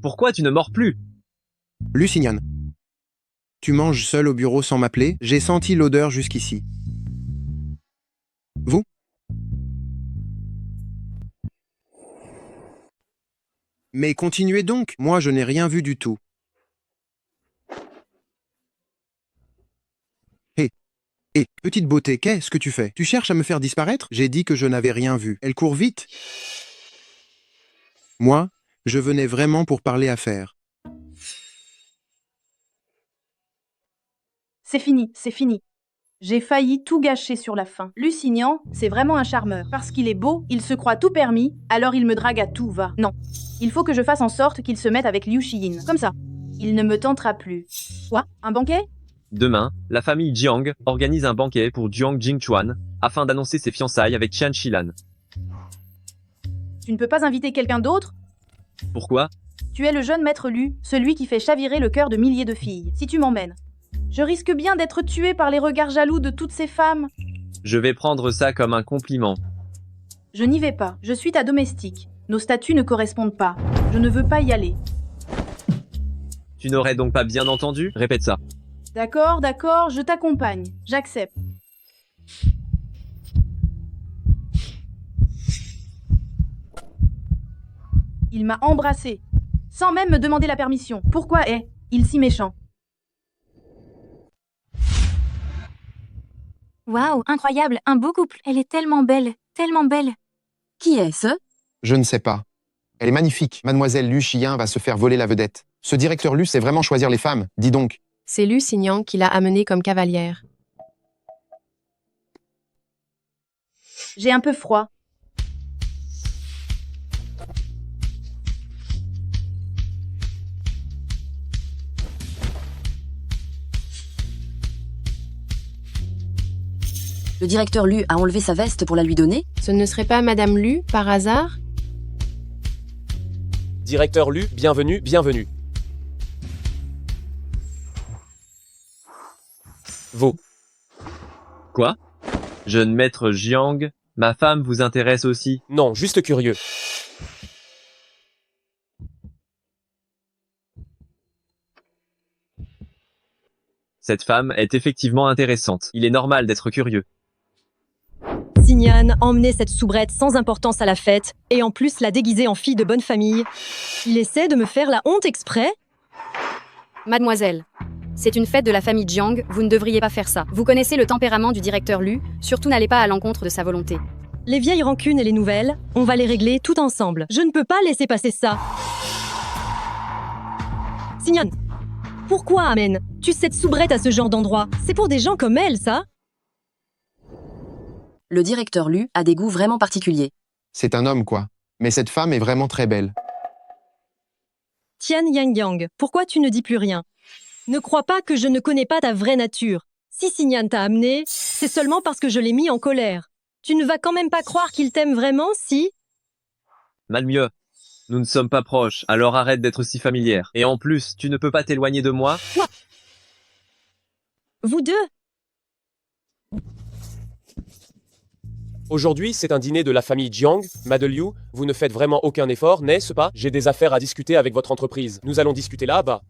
Pourquoi tu ne mords plus? Lucignane. Tu manges seul au bureau sans m'appeler? J'ai senti l'odeur jusqu'ici. Vous? Mais continuez donc, moi je n'ai rien vu du tout. Hé, petite beauté, qu'est-ce que tu fais? Tu cherches à me faire disparaître? J'ai dit que je n'avais rien vu. Elle court vite. Moi, je venais vraiment pour parler affaires. C'est fini, c'est fini. J'ai failli tout gâcher sur la fin. Lusignan, c'est vraiment un charmeur. Parce qu'il est beau, il se croit tout permis, alors il me drague à tout va. Non. Il faut que je fasse en sorte qu'il se mette avec Liu Xiyin. Comme ça. Il ne me tentera plus. Quoi? Un banquet? Demain, la famille Jiang organise un banquet pour Jiang Jingchuan afin d'annoncer ses fiançailles avec Qian Shilan. Tu ne peux pas inviter quelqu'un d'autre? Pourquoi? Tu es le jeune maître Lu, celui qui fait chavirer le cœur de milliers de filles. Si tu m'emmènes, je risque bien d'être tué par les regards jaloux de toutes ces femmes. Je vais prendre ça comme un compliment. Je n'y vais pas, je suis ta domestique. Nos statuts ne correspondent pas. Je ne veux pas y aller. Tu n'aurais donc pas bien entendu? Répète ça. D'accord, d'accord, je t'accompagne. J'accepte. Il m'a embrassé, sans même me demander la permission. Pourquoi est-il si méchant? Waouh, incroyable, un beau couple. Elle est tellement belle, tellement belle. Qui est-ce? Je ne sais pas. Elle est magnifique. Mademoiselle Lu Xiyin va se faire voler la vedette. Ce directeur Lu sait vraiment choisir les femmes, dis donc. C'est Lusignan qui l'a amenée comme cavalière. J'ai un peu froid. Le directeur Lu a enlevé sa veste pour la lui donner? Ce ne serait pas Madame Lu, par hasard? Directeur Lu, bienvenue, bienvenue. Vous. Quoi? Jeune maître Jiang, ma femme vous intéresse aussi? Non, juste curieux. Cette femme est effectivement intéressante. Il est normal d'être curieux. Xinyan emmenait cette soubrette sans importance à la fête, et en plus la déguiser en fille de bonne famille. Il essaie de me faire la honte exprès? Mademoiselle, c'est une fête de la famille Jiang, vous ne devriez pas faire ça. Vous connaissez le tempérament du directeur Lu, surtout n'allez pas à l'encontre de sa volonté. Les vieilles rancunes et les nouvelles, on va les régler tout ensemble. Je ne peux pas laisser passer ça. Xinyan, pourquoi amène tu cette soubrette à ce genre d'endroit? C'est pour des gens comme elle, ça? Le directeur Lu a des goûts vraiment particuliers. C'est un homme, quoi. Mais cette femme est vraiment très belle. Tian Yangyang, pourquoi tu ne dis plus rien? Ne crois pas que je ne connais pas ta vraie nature. Si Xinyan t'a amené, c'est seulement parce que je l'ai mis en colère. Tu ne vas quand même pas croire qu'il t'aime vraiment, si? Mal mieux. Nous ne sommes pas proches, alors arrête d'être si familière. Et en plus, tu ne peux pas t'éloigner de moi? Quoi? Vous deux? Aujourd'hui, c'est un dîner de la famille Jiang. Madame Liu, vous ne faites vraiment aucun effort, n'est-ce pas? J'ai des affaires à discuter avec votre entreprise. Nous allons discuter là-bas.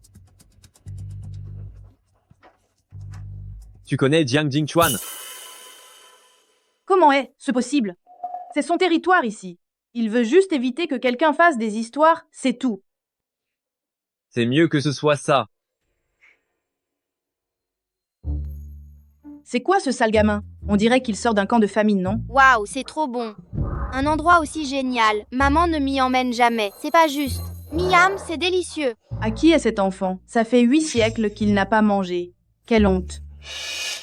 Tu connais Jiang Jingchuan? Comment est-ce possible? C'est son territoire ici. Il veut juste éviter que quelqu'un fasse des histoires, c'est tout. C'est mieux que ce soit ça. C'est quoi ce sale gamin? On dirait qu'il sort d'un camp de famine, non? Waouh, c'est trop bon. Un endroit aussi génial. Maman ne m'y emmène jamais. C'est pas juste. Miam, c'est délicieux. À qui est cet enfant? Ça fait 8 siècles qu'il n'a pas mangé. Quelle honte.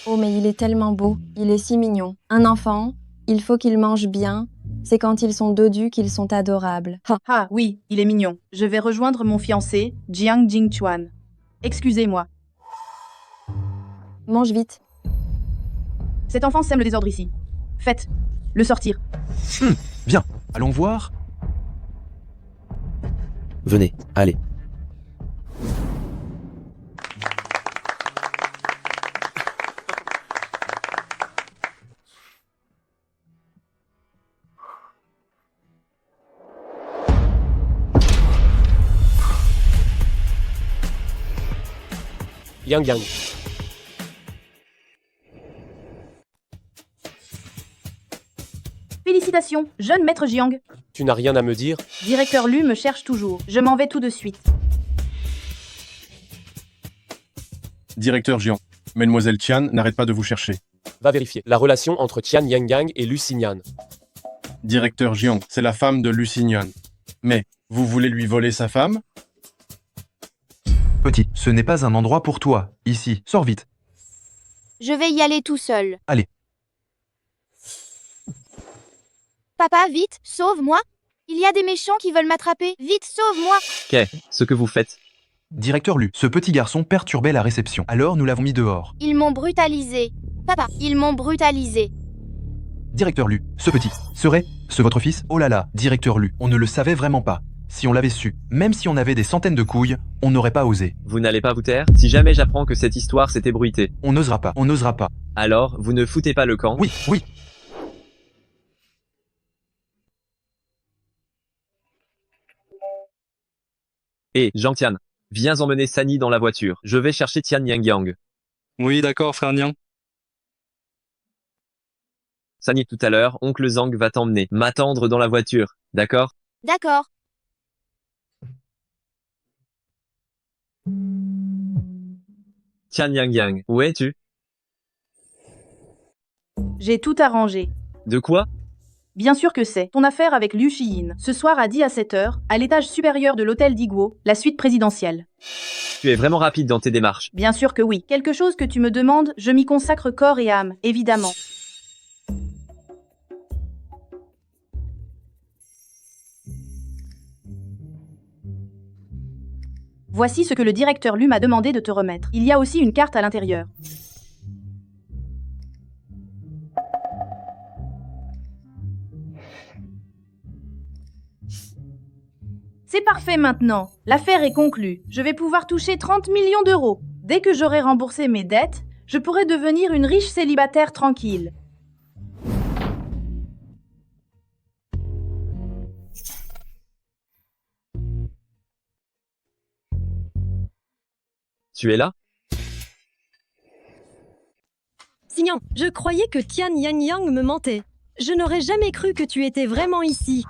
Oh, mais il est tellement beau. Il est si mignon. Un enfant, il faut qu'il mange bien. C'est quand ils sont dodus qu'ils sont adorables. Ah oui, il est mignon. Je vais rejoindre mon fiancé, Jiang Jingchuan. Excusez-moi. Mange vite. Cet enfant sème le désordre ici. Faites le sortir. Bien, allons voir. Venez, allez. Yang Yang. Félicitations, jeune maître Jiang. Tu n'as rien à me dire? Directeur Lu me cherche toujours. Je m'en vais tout de suite. Directeur Jiang, Mademoiselle Tian n'arrête pas de vous chercher. Va vérifier la relation entre Tian Yangyang et Lu Xinyan. Directeur Jiang, c'est la femme de Lu Xinyan. Mais, vous voulez lui voler sa femme? Petit, ce n'est pas un endroit pour toi. Ici, sors vite. Je vais y aller tout seul. Allez. Papa, vite, sauve-moi. Il y a des méchants qui veulent m'attraper. Vite, sauve-moi. Qu'est ce que vous faites? Directeur Lu, ce petit garçon perturbait la réception. Alors nous l'avons mis dehors. Ils m'ont brutalisé. Papa, ils m'ont brutalisé. Directeur Lu, ce petit, ce votre fils? Oh là là, directeur Lu, on ne le savait vraiment pas. Si on l'avait su, même si on avait des centaines de couilles, on n'aurait pas osé. Vous n'allez pas vous taire? Si jamais j'apprends que cette histoire s'est ébruitée. On n'osera pas, on n'osera pas. Alors, vous ne foutez pas le camp? Oui, oui. Et, Jiang-Tian, viens emmener Sani dans la voiture. Je vais chercher Tian Yang. Oui, d'accord, frère Niang. Sani, tout à l'heure, oncle Zhang va t'emmener, m'attendre dans la voiture, d'accord? D'accord. Tian Yang, où es-tu? J'ai tout arrangé. De quoi? Bien sûr que c'est ton affaire avec Liu Shiyin. Ce soir à 10 à 7 heures, à l'étage supérieur de l'hôtel d'Iguo, la suite présidentielle. Tu es vraiment rapide dans tes démarches. Bien sûr que oui. Quelque chose que tu me demandes, je m'y consacre corps et âme, évidemment. Voici ce que le directeur Lu m'a demandé de te remettre. Il y a aussi une carte à l'intérieur. C'est parfait maintenant. L'affaire est conclue. Je vais pouvoir toucher 30 millions d'euros. Dès que j'aurai remboursé mes dettes, je pourrai devenir une riche célibataire tranquille. Tu es là? Signan, je croyais que Tian Yang me mentait. Je n'aurais jamais cru que tu étais vraiment ici.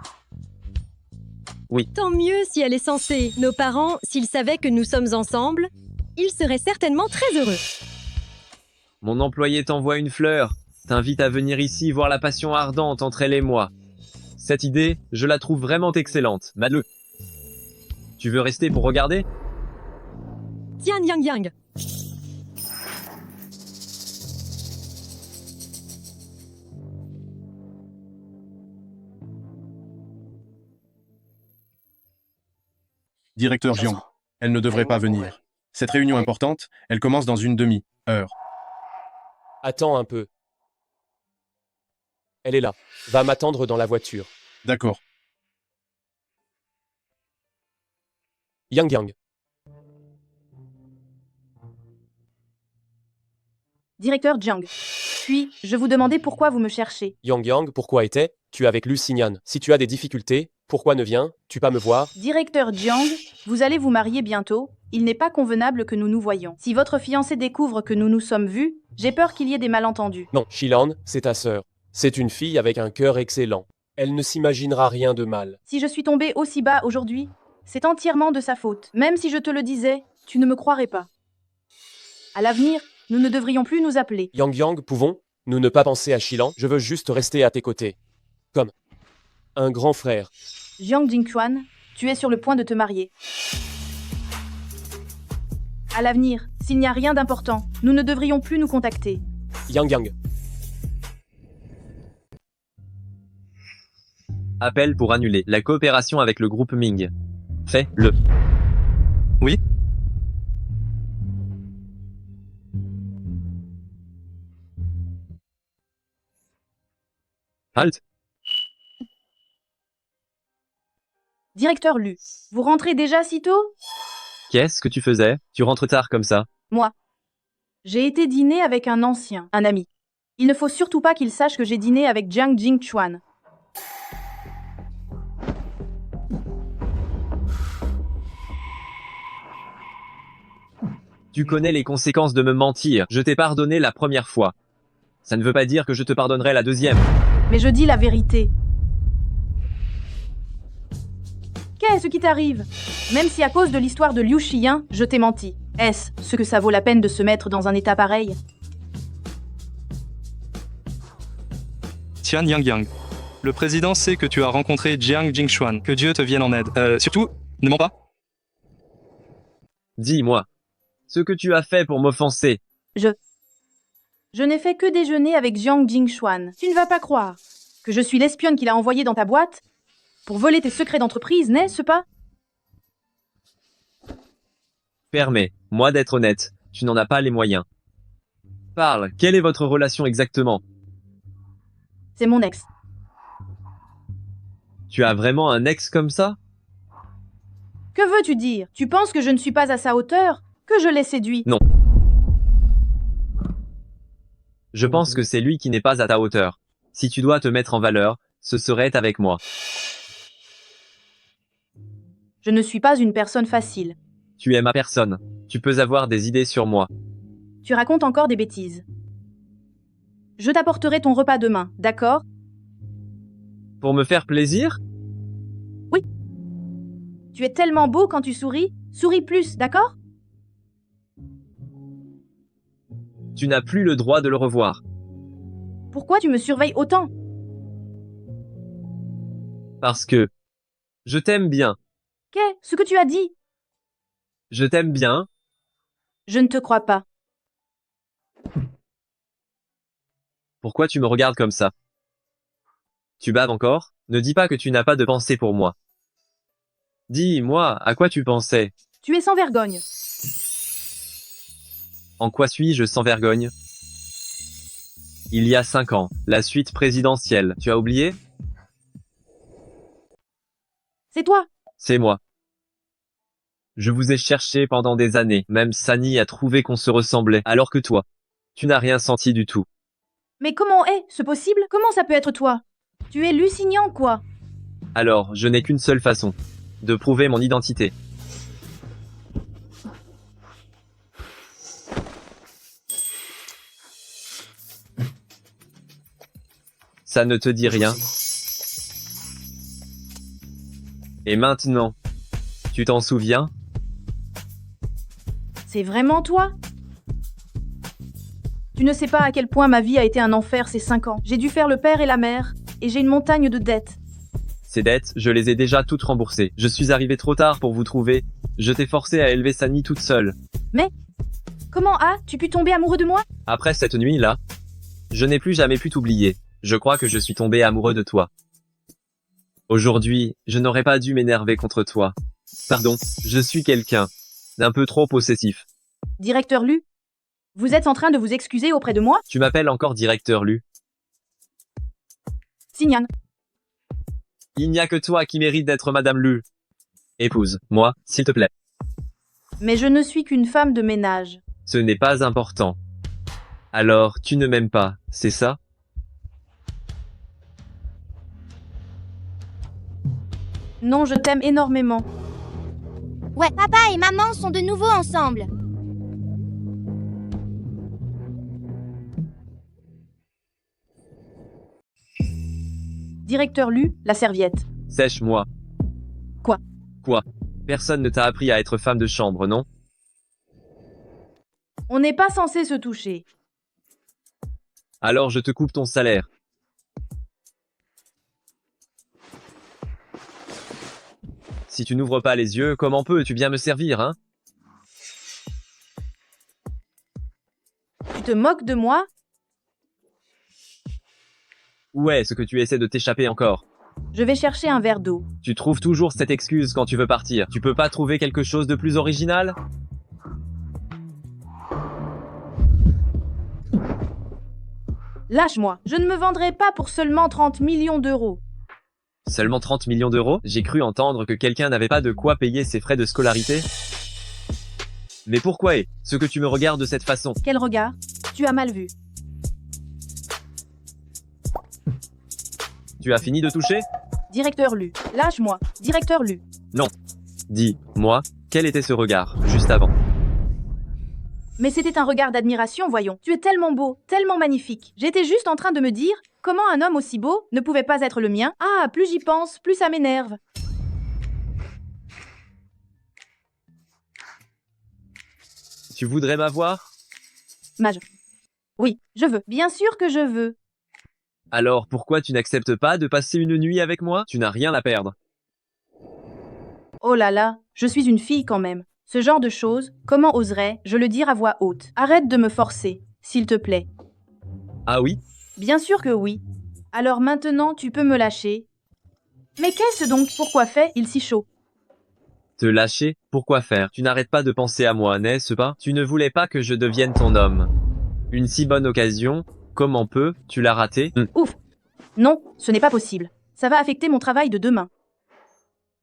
Oui. Tant mieux si elle est censée. Nos parents, s'ils savaient que nous sommes ensemble, ils seraient certainement très heureux. Mon employé t'envoie une fleur, t'invite à venir ici voir la passion ardente entre elle et moi. Cette idée, je la trouve vraiment excellente. Madeleine, tu veux rester pour regarder? Tian Yang. Directeur Jiang, elle ne devrait pas venir. Cette réunion importante, elle commence dans une demi-heure. Attends un peu. Elle est là. Va m'attendre dans la voiture. D'accord. Yang. Directeur Jiang. Puis, je vous demandais pourquoi vous me cherchez. Yang, pourquoi étais-tu avec Lu Xinyan? Si tu as des difficultés, pourquoi ne viens-tu pas me voir? Directeur Jiang, vous allez vous marier bientôt. Il n'est pas convenable que nous nous voyions. Si votre fiancé découvre que nous nous sommes vus, j'ai peur qu'il y ait des malentendus. Non, Shilan, c'est ta sœur. C'est une fille avec un cœur excellent. Elle ne s'imaginera rien de mal. Si je suis tombée aussi bas aujourd'hui, c'est entièrement de sa faute. Même si je te le disais, tu ne me croirais pas. À l'avenir, nous ne devrions plus nous appeler. Yang, pouvons-nous ne pas penser à Shilan? Je veux juste rester à tes côtés. Comme un grand frère. Jiang Jingquan, tu es sur le point de te marier. À l'avenir, s'il n'y a rien d'important, nous ne devrions plus nous contacter. Yang. Appel pour annuler la coopération avec le groupe Ming. Fais-le. Oui. Halt. Directeur Lu, vous rentrez déjà si tôt? Qu'est-ce que tu faisais? Tu rentres tard comme ça? Moi. J'ai été dîner avec un ancien, un ami. Il ne faut surtout pas qu'il sache que j'ai dîné avec Jiang Jingquan. Tu connais les conséquences de me mentir. Je t'ai pardonné la première fois. Ça ne veut pas dire que je te pardonnerai la deuxième. Mais je dis la vérité. Qu'est-ce qui t'arrive? Même si à cause de l'histoire de Liu Shiyin, je t'ai menti. Est-ce ce que ça vaut la peine de se mettre dans un état pareil? Tian Yang. Le président sait que tu as rencontré Jiang Jingquan. Que Dieu te vienne en aide. Surtout, ne mens pas. Dis-moi. Ce que tu as fait pour m'offenser. Je n'ai fait que déjeuner avec Jiang Jingxuan. Tu ne vas pas croire que je suis l'espionne qu'il a envoyée dans ta boîte pour voler tes secrets d'entreprise, n'est-ce pas? Permets-moi d'être honnête, tu n'en as pas les moyens. Parle, quelle est votre relation exactement? C'est mon ex. Tu as vraiment un ex comme ça? Que veux-tu dire? Tu penses que je ne suis pas à sa hauteur? Que je l'ai séduit? Non. Je pense que c'est lui qui n'est pas à ta hauteur. Si tu dois te mettre en valeur, ce serait avec moi. Je ne suis pas une personne facile. Tu es ma personne. Tu peux avoir des idées sur moi. Tu racontes encore des bêtises. Je t'apporterai ton repas demain, d'accord? Pour me faire plaisir? Oui. Tu es tellement beau quand tu souris. Souris plus, d'accord? Tu n'as plus le droit de le revoir. Pourquoi tu me surveilles autant? Parce que je t'aime bien. Qu'est-ce que tu as dit? Je t'aime bien. Je ne te crois pas. Pourquoi tu me regardes comme ça? Tu baves encore? Ne dis pas que tu n'as pas de pensée pour moi. Dis-moi, à quoi tu pensais? Tu es sans vergogne. En quoi suis-je sans vergogne? Il y a 5 ans, la suite présidentielle, tu as oublié? C'est toi. C'est moi. Je vous ai cherché pendant des années, même Sani a trouvé qu'on se ressemblait, alors que toi, tu n'as rien senti du tout. Mais comment est-ce possible? Comment ça peut être toi? Tu es Lusignan, quoi. Alors, je n'ai qu'une seule façon, de prouver mon identité. Ça ne te dit rien? Et maintenant, tu t'en souviens? C'est vraiment toi? Tu ne sais pas à quel point ma vie a été un enfer ces 5 ans. J'ai dû faire le père et la mère, et j'ai une montagne de dettes. Ces dettes, je les ai déjà toutes remboursées. Je suis arrivé trop tard pour vous trouver. Je t'ai forcé à élever Sani toute seule. Mais comment as-tu pu tomber amoureux de moi? Après cette nuit-là, je n'ai plus jamais pu t'oublier. Je crois que je suis tombé amoureux de toi. Aujourd'hui, je n'aurais pas dû m'énerver contre toi. Pardon, je suis quelqu'un d'un peu trop possessif. Directeur Lu, vous êtes en train de vous excuser auprès de moi? Tu m'appelles encore directeur Lu. Signan. Il n'y a que toi qui mérite d'être Madame Lu. Épouse-moi, s'il te plaît. Mais je ne suis qu'une femme de ménage. Ce n'est pas important. Alors, tu ne m'aimes pas, c'est ça? Non, je t'aime énormément. Ouais, papa et maman sont de nouveau ensemble. Directeur Lu, la serviette. Sèche-moi. Quoi? Quoi? Personne ne t'a appris à être femme de chambre, non? On n'est pas censé se toucher. Alors je te coupe ton salaire. Si tu n'ouvres pas les yeux, comment peux-tu bien me servir, hein? Tu te moques de moi? Où est-ce que tu essaies de t'échapper encore? Je vais chercher un verre d'eau. Tu trouves toujours cette excuse quand tu veux partir. Tu peux pas trouver quelque chose de plus original? Lâche-moi. Je ne me vendrai pas pour seulement 30 millions d'euros. Seulement 30 millions d'euros? J'ai cru entendre que quelqu'un n'avait pas de quoi payer ses frais de scolarité. Mais pourquoi est-ce que tu me regardes de cette façon? Quel regard? Tu as mal vu. Tu as fini de toucher? Directeur Lu, lâche-moi. Directeur Lu. Non. Dis-moi, quel était ce regard, juste avant? Mais c'était un regard d'admiration, voyons. Tu es tellement beau, tellement magnifique. J'étais juste en train de me dire, comment un homme aussi beau ne pouvait pas être le mien? Ah, plus j'y pense, plus ça m'énerve. Tu voudrais m'avoir? Mage. Oui, je veux. Bien sûr que je veux. Alors pourquoi tu n'acceptes pas de passer une nuit avec moi? Tu n'as rien à perdre. Oh là là, je suis une fille quand même. Ce genre de choses, comment oserais-je le dire à voix haute? Arrête de me forcer, s'il te plaît. Ah oui? Bien sûr que oui. Alors maintenant, tu peux me lâcher. Mais qu'est-ce donc? Pourquoi fait-il si chaud? Te lâcher? Pourquoi faire? Tu n'arrêtes pas de penser à moi, n'est-ce pas? Tu ne voulais pas que je devienne ton homme. Une si bonne occasion, comment tu l'as ratée? Ouf. Non, ce n'est pas possible. Ça va affecter mon travail de demain.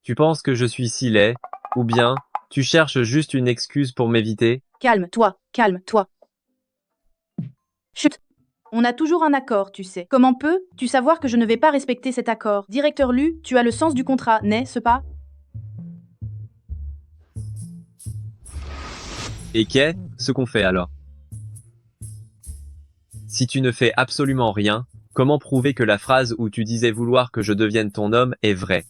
Tu penses que je suis si laid? Ou bien, tu cherches juste une excuse pour m'éviter? Calme-toi, calme-toi. Chut. On a toujours un accord, tu sais. Comment peux-tu savoir que je ne vais pas respecter cet accord? Directeur Lu, tu as le sens du contrat, n'est-ce pas? Et qu'est ce qu'on fait alors? Si tu ne fais absolument rien, comment prouver que la phrase où tu disais vouloir que je devienne ton homme est vraie?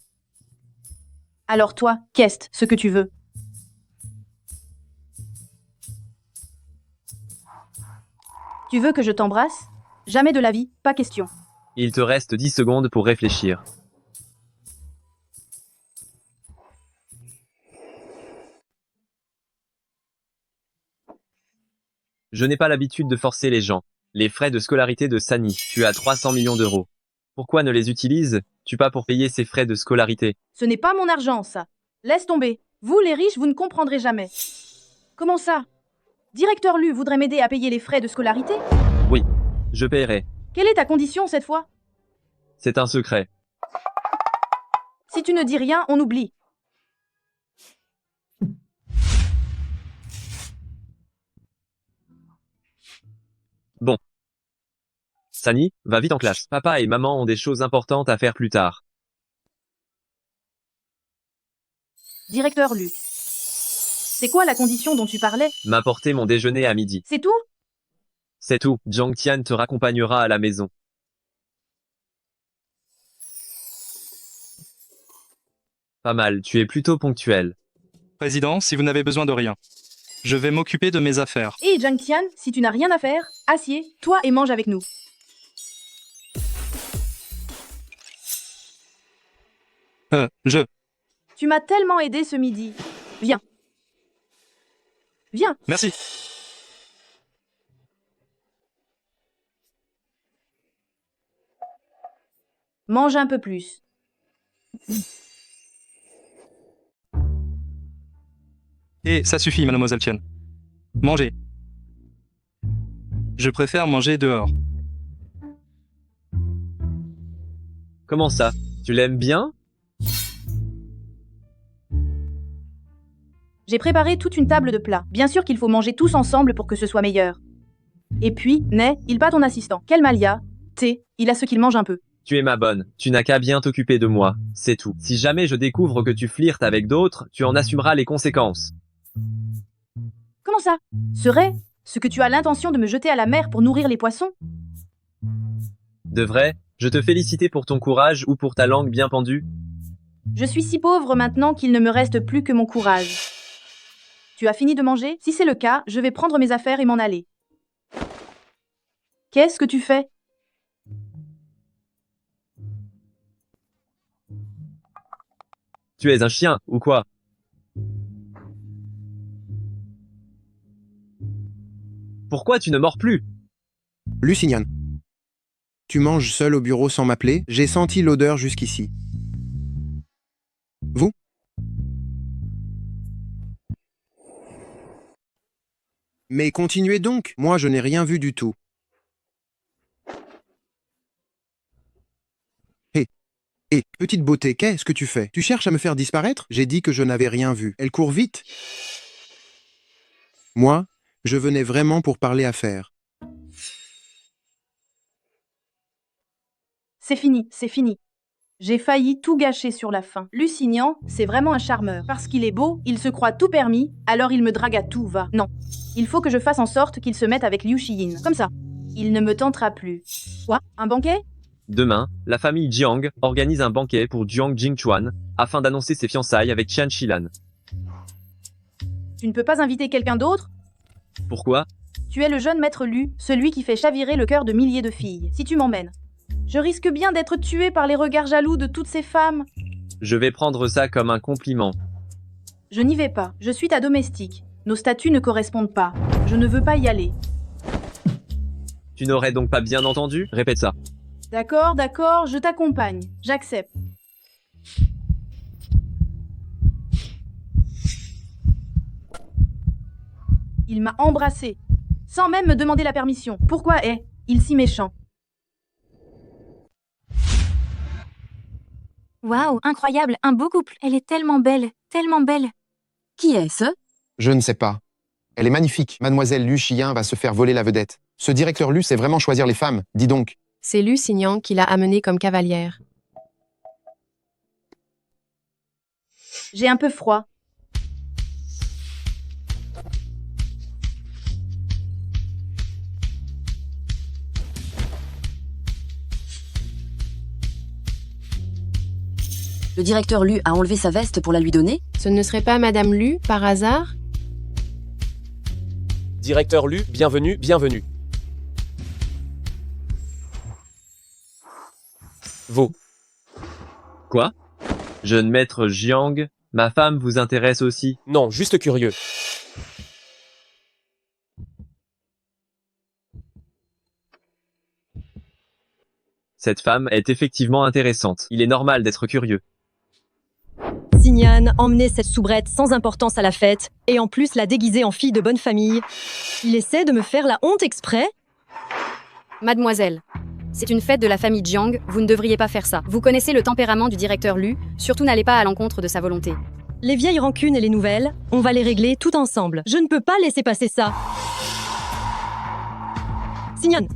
Alors toi, qu'est-ce ce que tu veux? Tu veux que je t'embrasse? Jamais de la vie, pas question. Il te reste 10 secondes pour réfléchir. Je n'ai pas l'habitude de forcer les gens. Les frais de scolarité de Sani, tu as 300 millions d'euros. Pourquoi ne les utilises-tu pas pour payer ses frais de scolarité? Ce n'est pas mon argent, ça. Laisse tomber. Vous, les riches, vous ne comprendrez jamais. Comment ça? Directeur Lu voudrait m'aider à payer les frais de scolarité? Oui, je paierai. Quelle est ta condition cette fois? C'est un secret. Si tu ne dis rien, on oublie. Bon. Sani, va vite en classe. Papa et maman ont des choses importantes à faire plus tard. Directeur Lu. C'est quoi la condition dont tu parlais? M'apporter mon déjeuner à midi. C'est tout? C'est tout. Jiang Tian te raccompagnera à la maison. Pas mal, tu es plutôt ponctuel. Président, si vous n'avez besoin de rien, je vais m'occuper de mes affaires. Hé, Jiang Tian, si tu n'as rien à faire, assieds-toi et mange avec nous. Tu m'as tellement aidé ce midi. Viens. Viens. Merci. Mange un peu plus. Et ça suffit, mademoiselle Tian. Mangez. Je préfère manger dehors. Comment ça? Tu l'aimes bien? J'ai préparé toute une table de plats. Bien sûr qu'il faut manger tous ensemble pour que ce soit meilleur. Et puis, il pas ton assistant. Quel malia? Il a ce qu'il mange un peu. Tu es ma bonne. Tu n'as qu'à bien t'occuper de moi. C'est tout. Si jamais je découvre que tu flirtes avec d'autres, tu en assumeras les conséquences. Comment ça? Serait ce que tu as l'intention de me jeter à la mer pour nourrir les poissons? De vrai? Je te félicitais pour ton courage ou pour ta langue bien pendue? Je suis si pauvre maintenant qu'il ne me reste plus que mon courage. Tu as fini de manger? Si c'est le cas, je vais prendre mes affaires et m'en aller. Qu'est-ce que tu fais? Tu es un chien, ou quoi? Pourquoi tu ne mords plus? Lusignan. Tu manges seul au bureau sans m'appeler? J'ai senti l'odeur jusqu'ici. Vous? Mais continuez donc, moi je n'ai rien vu du tout. Hé, petite beauté, qu'est-ce que tu fais? Tu cherches à me faire disparaître? J'ai dit que je n'avais rien vu. Elle court vite. Moi, je venais vraiment pour parler affaires. C'est fini, c'est fini. J'ai failli tout gâcher sur la fin. Lusignan, c'est vraiment un charmeur. Parce qu'il est beau, il se croit tout permis, alors il me drague à tout va. Non. Il faut que je fasse en sorte qu'il se mette avec Liu Xiyin. Comme ça. Il ne me tentera plus. Quoi? Un banquet? Demain, la famille Jiang organise un banquet pour Jiang Jingchuan afin d'annoncer ses fiançailles avec Qian Shilan. Tu ne peux pas inviter quelqu'un d'autre? Pourquoi? Tu es le jeune maître Lu, celui qui fait chavirer le cœur de milliers de filles. Si tu m'emmènes, je risque bien d'être tué par les regards jaloux de toutes ces femmes. Je vais prendre ça comme un compliment. Je n'y vais pas. Je suis ta domestique. Nos statuts ne correspondent pas. Je ne veux pas y aller. Tu n'aurais donc pas bien entendu? Répète ça. D'accord, d'accord, je t'accompagne. J'accepte. Il m'a embrassé, sans même me demander la permission. Pourquoi est-il si méchant? Waouh, incroyable, un beau couple. Elle est tellement belle, tellement belle. Qui est-ce? Je ne sais pas. Elle est magnifique. Mademoiselle Lu Xiyan va se faire voler la vedette. Ce directeur Lu sait vraiment choisir les femmes, dis donc. C'est Lu Xinyan qui l'a amenée comme cavalière. J'ai un peu froid. Le directeur Lu a enlevé sa veste pour la lui donner? Ce ne serait pas Madame Lu, par hasard? Directeur Lu, bienvenue, bienvenue. Vous. Quoi? Jeune maître Jiang, ma femme vous intéresse aussi? Non, juste curieux. Cette femme est effectivement intéressante. Il est normal d'être curieux. Xinyan emmenait cette soubrette sans importance à la fête, et en plus la déguiser en fille de bonne famille. Il essaie de me faire la honte exprès? Mademoiselle, c'est une fête de la famille Jiang, vous ne devriez pas faire ça. Vous connaissez le tempérament du directeur Lu, surtout n'allez pas à l'encontre de sa volonté. Les vieilles rancunes et les nouvelles, on va les régler tout ensemble. Je ne peux pas laisser passer ça. Xinyan,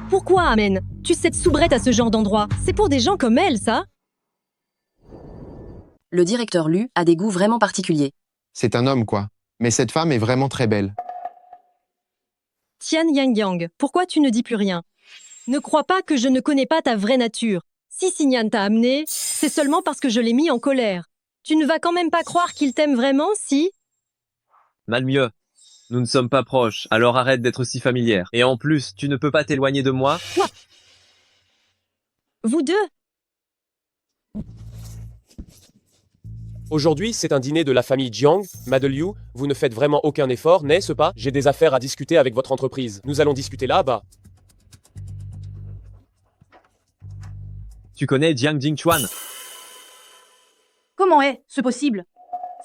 pourquoi amènes tu cette soubrette à ce genre d'endroit? C'est pour des gens comme elle, ça? Le directeur Lu a des goûts vraiment particuliers. C'est un homme, quoi. Mais cette femme est vraiment très belle. Tian Yang, pourquoi tu ne dis plus rien? Ne crois pas que je ne connais pas ta vraie nature. Si Xinyan t'a amené, c'est seulement parce que je l'ai mis en colère. Tu ne vas quand même pas croire qu'il t'aime vraiment, si? Mal mieux. Nous ne sommes pas proches, alors arrête d'être si familière. Et en plus, tu ne peux pas t'éloigner de moi? Quoi? Vous deux? Aujourd'hui, c'est un dîner de la famille Jiang. Madame Liu, vous ne faites vraiment aucun effort, n'est-ce pas? J'ai des affaires à discuter avec votre entreprise. Nous allons discuter là-bas. Tu connais Jiang Jingchuan? Comment est-ce possible?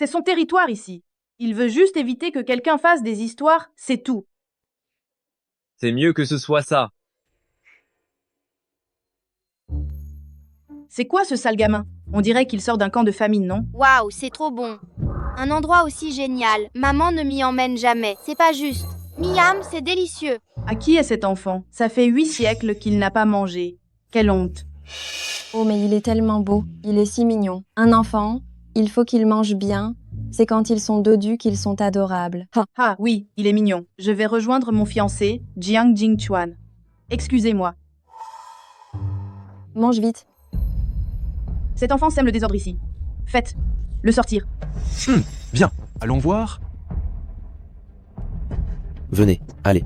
C'est son territoire ici. Il veut juste éviter que quelqu'un fasse des histoires, c'est tout. C'est mieux que ce soit ça. C'est quoi ce sale gamin? On dirait qu'il sort d'un camp de famine, non? Waouh, c'est trop bon. Un endroit aussi génial. Maman ne m'y emmène jamais. C'est pas juste. Miam, c'est délicieux. À qui est cet enfant? Ça fait 8 siècles qu'il n'a pas mangé. Quelle honte. Oh, mais il est tellement beau. Il est si mignon. Un enfant, il faut qu'il mange bien. C'est quand ils sont dodus qu'ils sont adorables. Ah oui, il est mignon. Je vais rejoindre mon fiancé, Jiang Jingchuan. Excusez-moi. Mange vite. Cet enfant sème le désordre ici. Faites le sortir. Bien, allons voir. Venez, allez.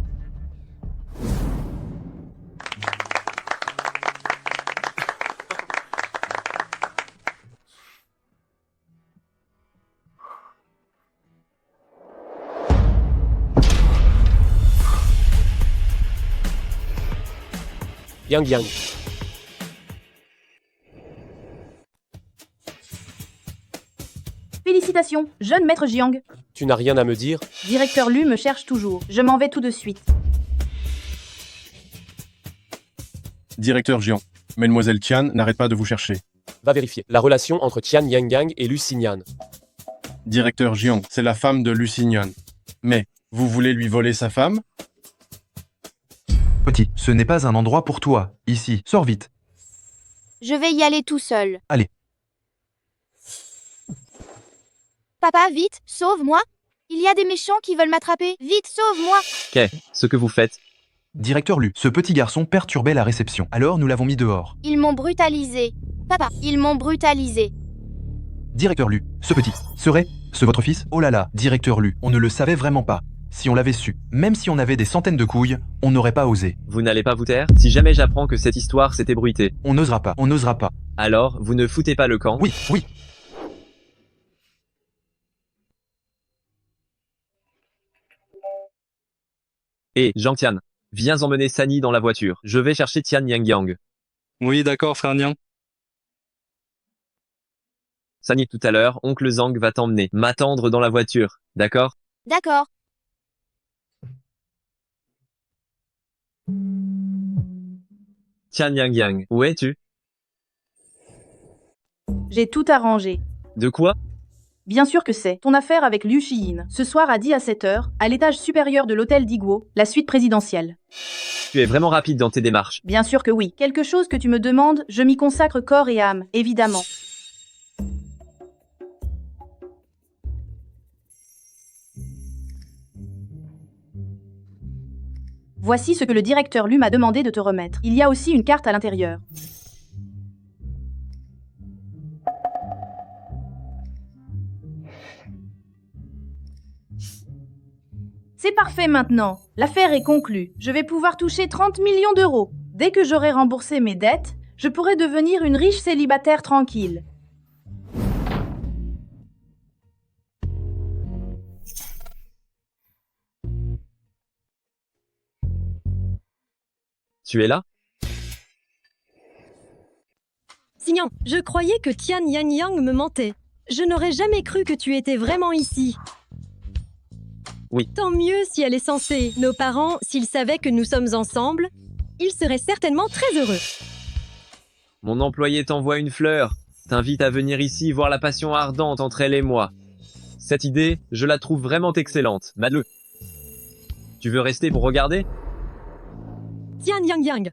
Yang. Félicitations, jeune maître Jiang. Tu n'as rien à me dire? Directeur Lu me cherche toujours. Je m'en vais tout de suite. Directeur Jiang, Mademoiselle Tian n'arrête pas de vous chercher. Va vérifier la relation entre Tian Yang et Lu Xinyan. Directeur Jiang, c'est la femme de Lu Xinyan. Mais, vous voulez lui voler sa femme? Petit, ce n'est pas un endroit pour toi. Ici, sors vite. Je vais y aller tout seul. Allez. Papa, vite, sauve-moi. Il y a des méchants qui veulent m'attraper. Vite, sauve-moi. Qu'est-ce que vous faites? Directeur Lu, ce petit garçon perturbait la réception. Alors nous l'avons mis dehors. Ils m'ont brutalisé. Papa, ils m'ont brutalisé. Directeur Lu, ce petit, serait ce votre fils? Oh là là, directeur Lu, on ne le savait vraiment pas. Si on l'avait su, même si on avait des centaines de couilles, on n'aurait pas osé. Vous n'allez pas vous taire? Si jamais j'apprends que cette histoire s'est ébruitée. On n'osera pas, on n'osera pas. Alors, vous ne foutez pas le camp? Oui, oui. Et, Jiang Tian, Viens emmener Sani dans la voiture. Je vais chercher Tian Yang. Oui, d'accord, frère Niang. Sani, tout à l'heure, oncle Zhang va t'emmener, m'attendre dans la voiture, d'accord? D'accord. Tian Yang, où es-tu? J'ai tout arrangé. De quoi? Bien sûr que c'est ton affaire avec Liu Xiyin. Ce soir à 10 à 7 heures, à l'étage supérieur de l'hôtel d'Iguo, la suite présidentielle. Tu es vraiment rapide dans tes démarches. Bien sûr que oui. Quelque chose que tu me demandes, je m'y consacre corps et âme, évidemment. Voici ce que le directeur Lu m'a demandé de te remettre. Il y a aussi une carte à l'intérieur. C'est parfait maintenant. L'affaire est conclue. Je vais pouvoir toucher 30 millions d'euros. Dès que j'aurai remboursé mes dettes, je pourrai devenir une riche célibataire tranquille. Tu es là? Xinyan, je croyais que Tian Yang me mentait. Je n'aurais jamais cru que tu étais vraiment ici. Oui. Tant mieux si elle est censée. Nos parents, s'ils savaient que nous sommes ensemble, ils seraient certainement très heureux. Mon employé t'envoie une fleur, t'invite à venir ici voir la passion ardente entre elle et moi. Cette idée, je la trouve vraiment excellente. Madeleine. Tu veux rester pour regarder? Tian Yang.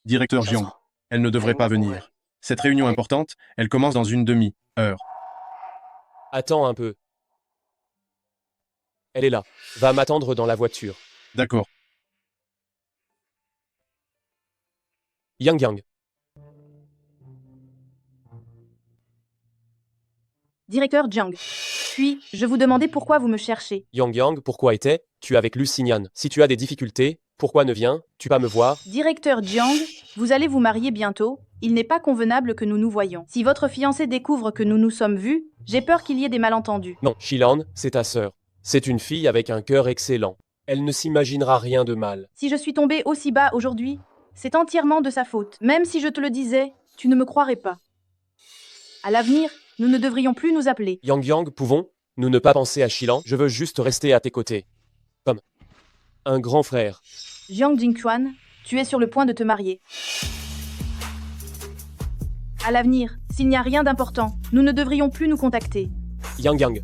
Directeur Jiang, elle ne devrait pas venir. Cette réunion importante, elle commence dans une demi-heure. Attends un peu. Elle est là. Va m'attendre dans la voiture. D'accord. Yang. Directeur Jiang. Puis, je vous demandais pourquoi vous me cherchez. Yang, pourquoi tu avec Liu Xinyan? Si tu as des difficultés, pourquoi ne viens-tu pas me voir? Directeur Jiang, vous allez vous marier bientôt. Il n'est pas convenable que nous nous voyions. Si votre fiancé découvre que nous nous sommes vus, j'ai peur qu'il y ait des malentendus. Non, Shilan, c'est ta sœur. C'est une fille avec un cœur excellent. Elle ne s'imaginera rien de mal. Si je suis tombée aussi bas aujourd'hui, c'est entièrement de sa faute. Même si je te le disais, tu ne me croirais pas. À l'avenir, nous ne devrions plus nous appeler. Yang, pouvons-nous ne pas penser à Shilan? Je veux juste rester à tes côtés. Comme un grand frère. Jiang Jingquan, tu es sur le point de te marier. À l'avenir, s'il n'y a rien d'important, nous ne devrions plus nous contacter. Yang.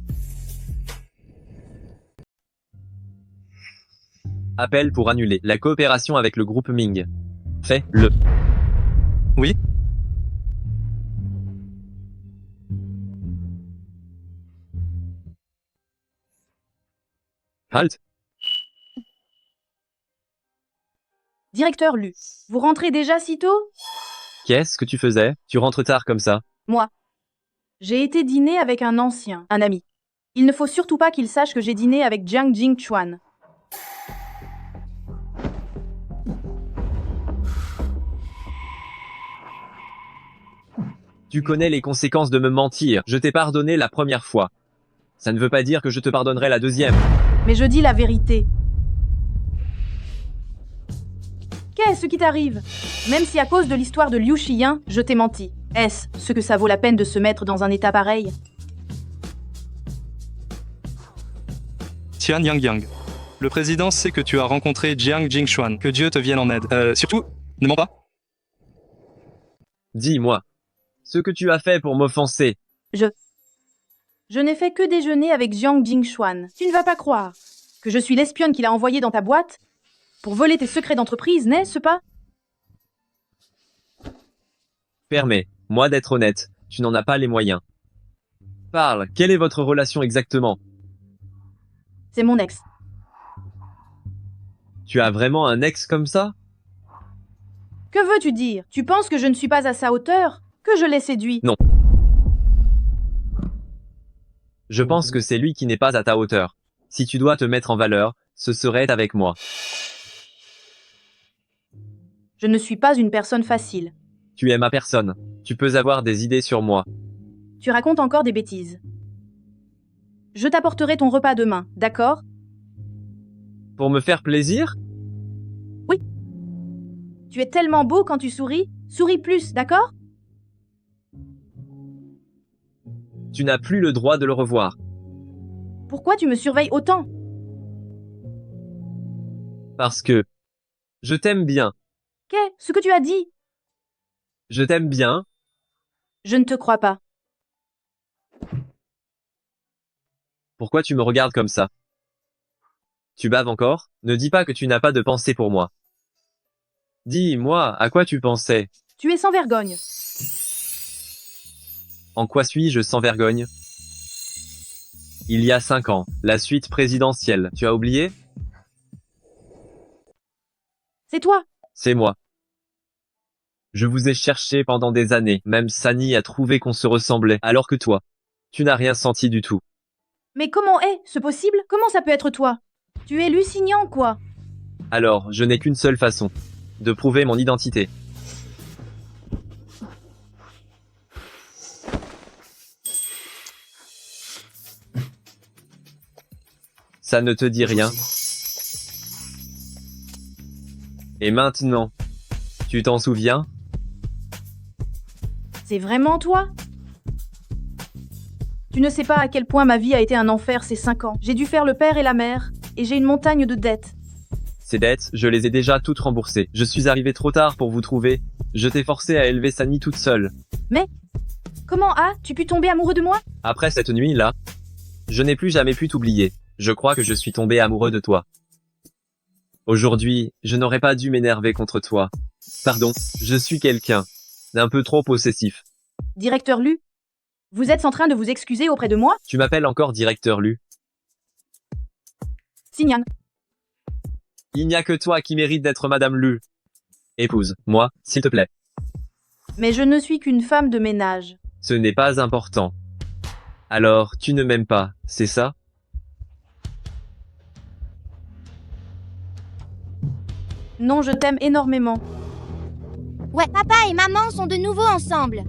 Appel pour annuler la coopération avec le groupe Ming. Fais-le. Oui. Halt. Directeur Lu, vous rentrez déjà si tôt? Qu'est-ce que tu faisais? Tu rentres tard comme ça? Moi. J'ai été dîner avec un ancien, un ami. Il ne faut surtout pas qu'il sache que j'ai dîné avec Jiang Jingquan. Tu connais les conséquences de me mentir. Je t'ai pardonné la première fois. Ça ne veut pas dire que je te pardonnerai la deuxième. Mais je dis la vérité. Qu'est-ce qui t'arrive? Même si à cause de l'histoire de Liu Xiyin, je t'ai menti. Est-ce ce que ça vaut la peine de se mettre dans un état pareil? Tian Yang. Le président sait que tu as rencontré Jiang Jingquan. Que Dieu te vienne en aide. Surtout, ne mens pas. Dis-moi. Ce que tu as fait pour m'offenser. Je n'ai fait que déjeuner avec Jiang Jingquan. Tu ne vas pas croire que je suis l'espionne qu'il a envoyée dans ta boîte pour voler tes secrets d'entreprise, n'est-ce pas? Permets-moi d'être honnête. Tu n'en as pas les moyens. Parle. Quelle est votre relation exactement? C'est mon ex. Tu as vraiment un ex comme ça? Que veux-tu dire? Tu penses que je ne suis pas à sa hauteur? Que je l'ai séduit? Non. Je pense que c'est lui qui n'est pas à ta hauteur. Si tu dois te mettre en valeur, ce serait avec moi. Je ne suis pas une personne facile. Tu es ma personne. Tu peux avoir des idées sur moi. Tu racontes encore des bêtises. Je t'apporterai ton repas demain, d'accord? Pour me faire plaisir? Oui. Tu es tellement beau quand tu souris. Souris plus, d'accord? Tu n'as plus le droit de le revoir. Pourquoi tu me surveilles autant? Parce que je t'aime bien. Qu'est-ce que tu as dit? Je t'aime bien. Je ne te crois pas. Pourquoi tu me regardes comme ça? Tu baves encore? Ne dis pas que tu n'as pas de pensée pour moi. Dis-moi, à quoi tu pensais? Tu es sans vergogne. En quoi suis-je sans vergogne? Il y a 5 ans, la suite présidentielle, tu as oublié? C'est toi. C'est moi. Je vous ai cherché pendant des années, même Sani a trouvé qu'on se ressemblait, alors que toi, tu n'as rien senti du tout. Mais comment est-ce possible? Comment ça peut être toi? Tu es Lusignan, quoi. Alors, je n'ai qu'une seule façon, de prouver mon identité. Ça ne te dit rien? Et maintenant, tu t'en souviens? C'est vraiment toi? Tu ne sais pas à quel point ma vie a été un enfer ces 5 ans. J'ai dû faire le père et la mère, et j'ai une montagne de dettes. Ces dettes, je les ai déjà toutes remboursées. Je suis arrivé trop tard pour vous trouver. Je t'ai forcé à élever Sani toute seule. Mais comment as-tu pu tomber amoureux de moi? Après cette nuit-là, je n'ai plus jamais pu t'oublier. Je crois que je suis tombé amoureux de toi. Aujourd'hui, je n'aurais pas dû m'énerver contre toi. Pardon, je suis quelqu'un d'un peu trop possessif. Directeur Lu, vous êtes en train de vous excuser auprès de moi? Tu m'appelles encore directeur Lu. Signan. Il n'y a que toi qui mérite d'être Madame Lu. Épouse-moi, s'il te plaît. Mais je ne suis qu'une femme de ménage. Ce n'est pas important. Alors, tu ne m'aimes pas, c'est ça? Non, je t'aime énormément. Ouais, papa et maman sont de nouveau ensemble.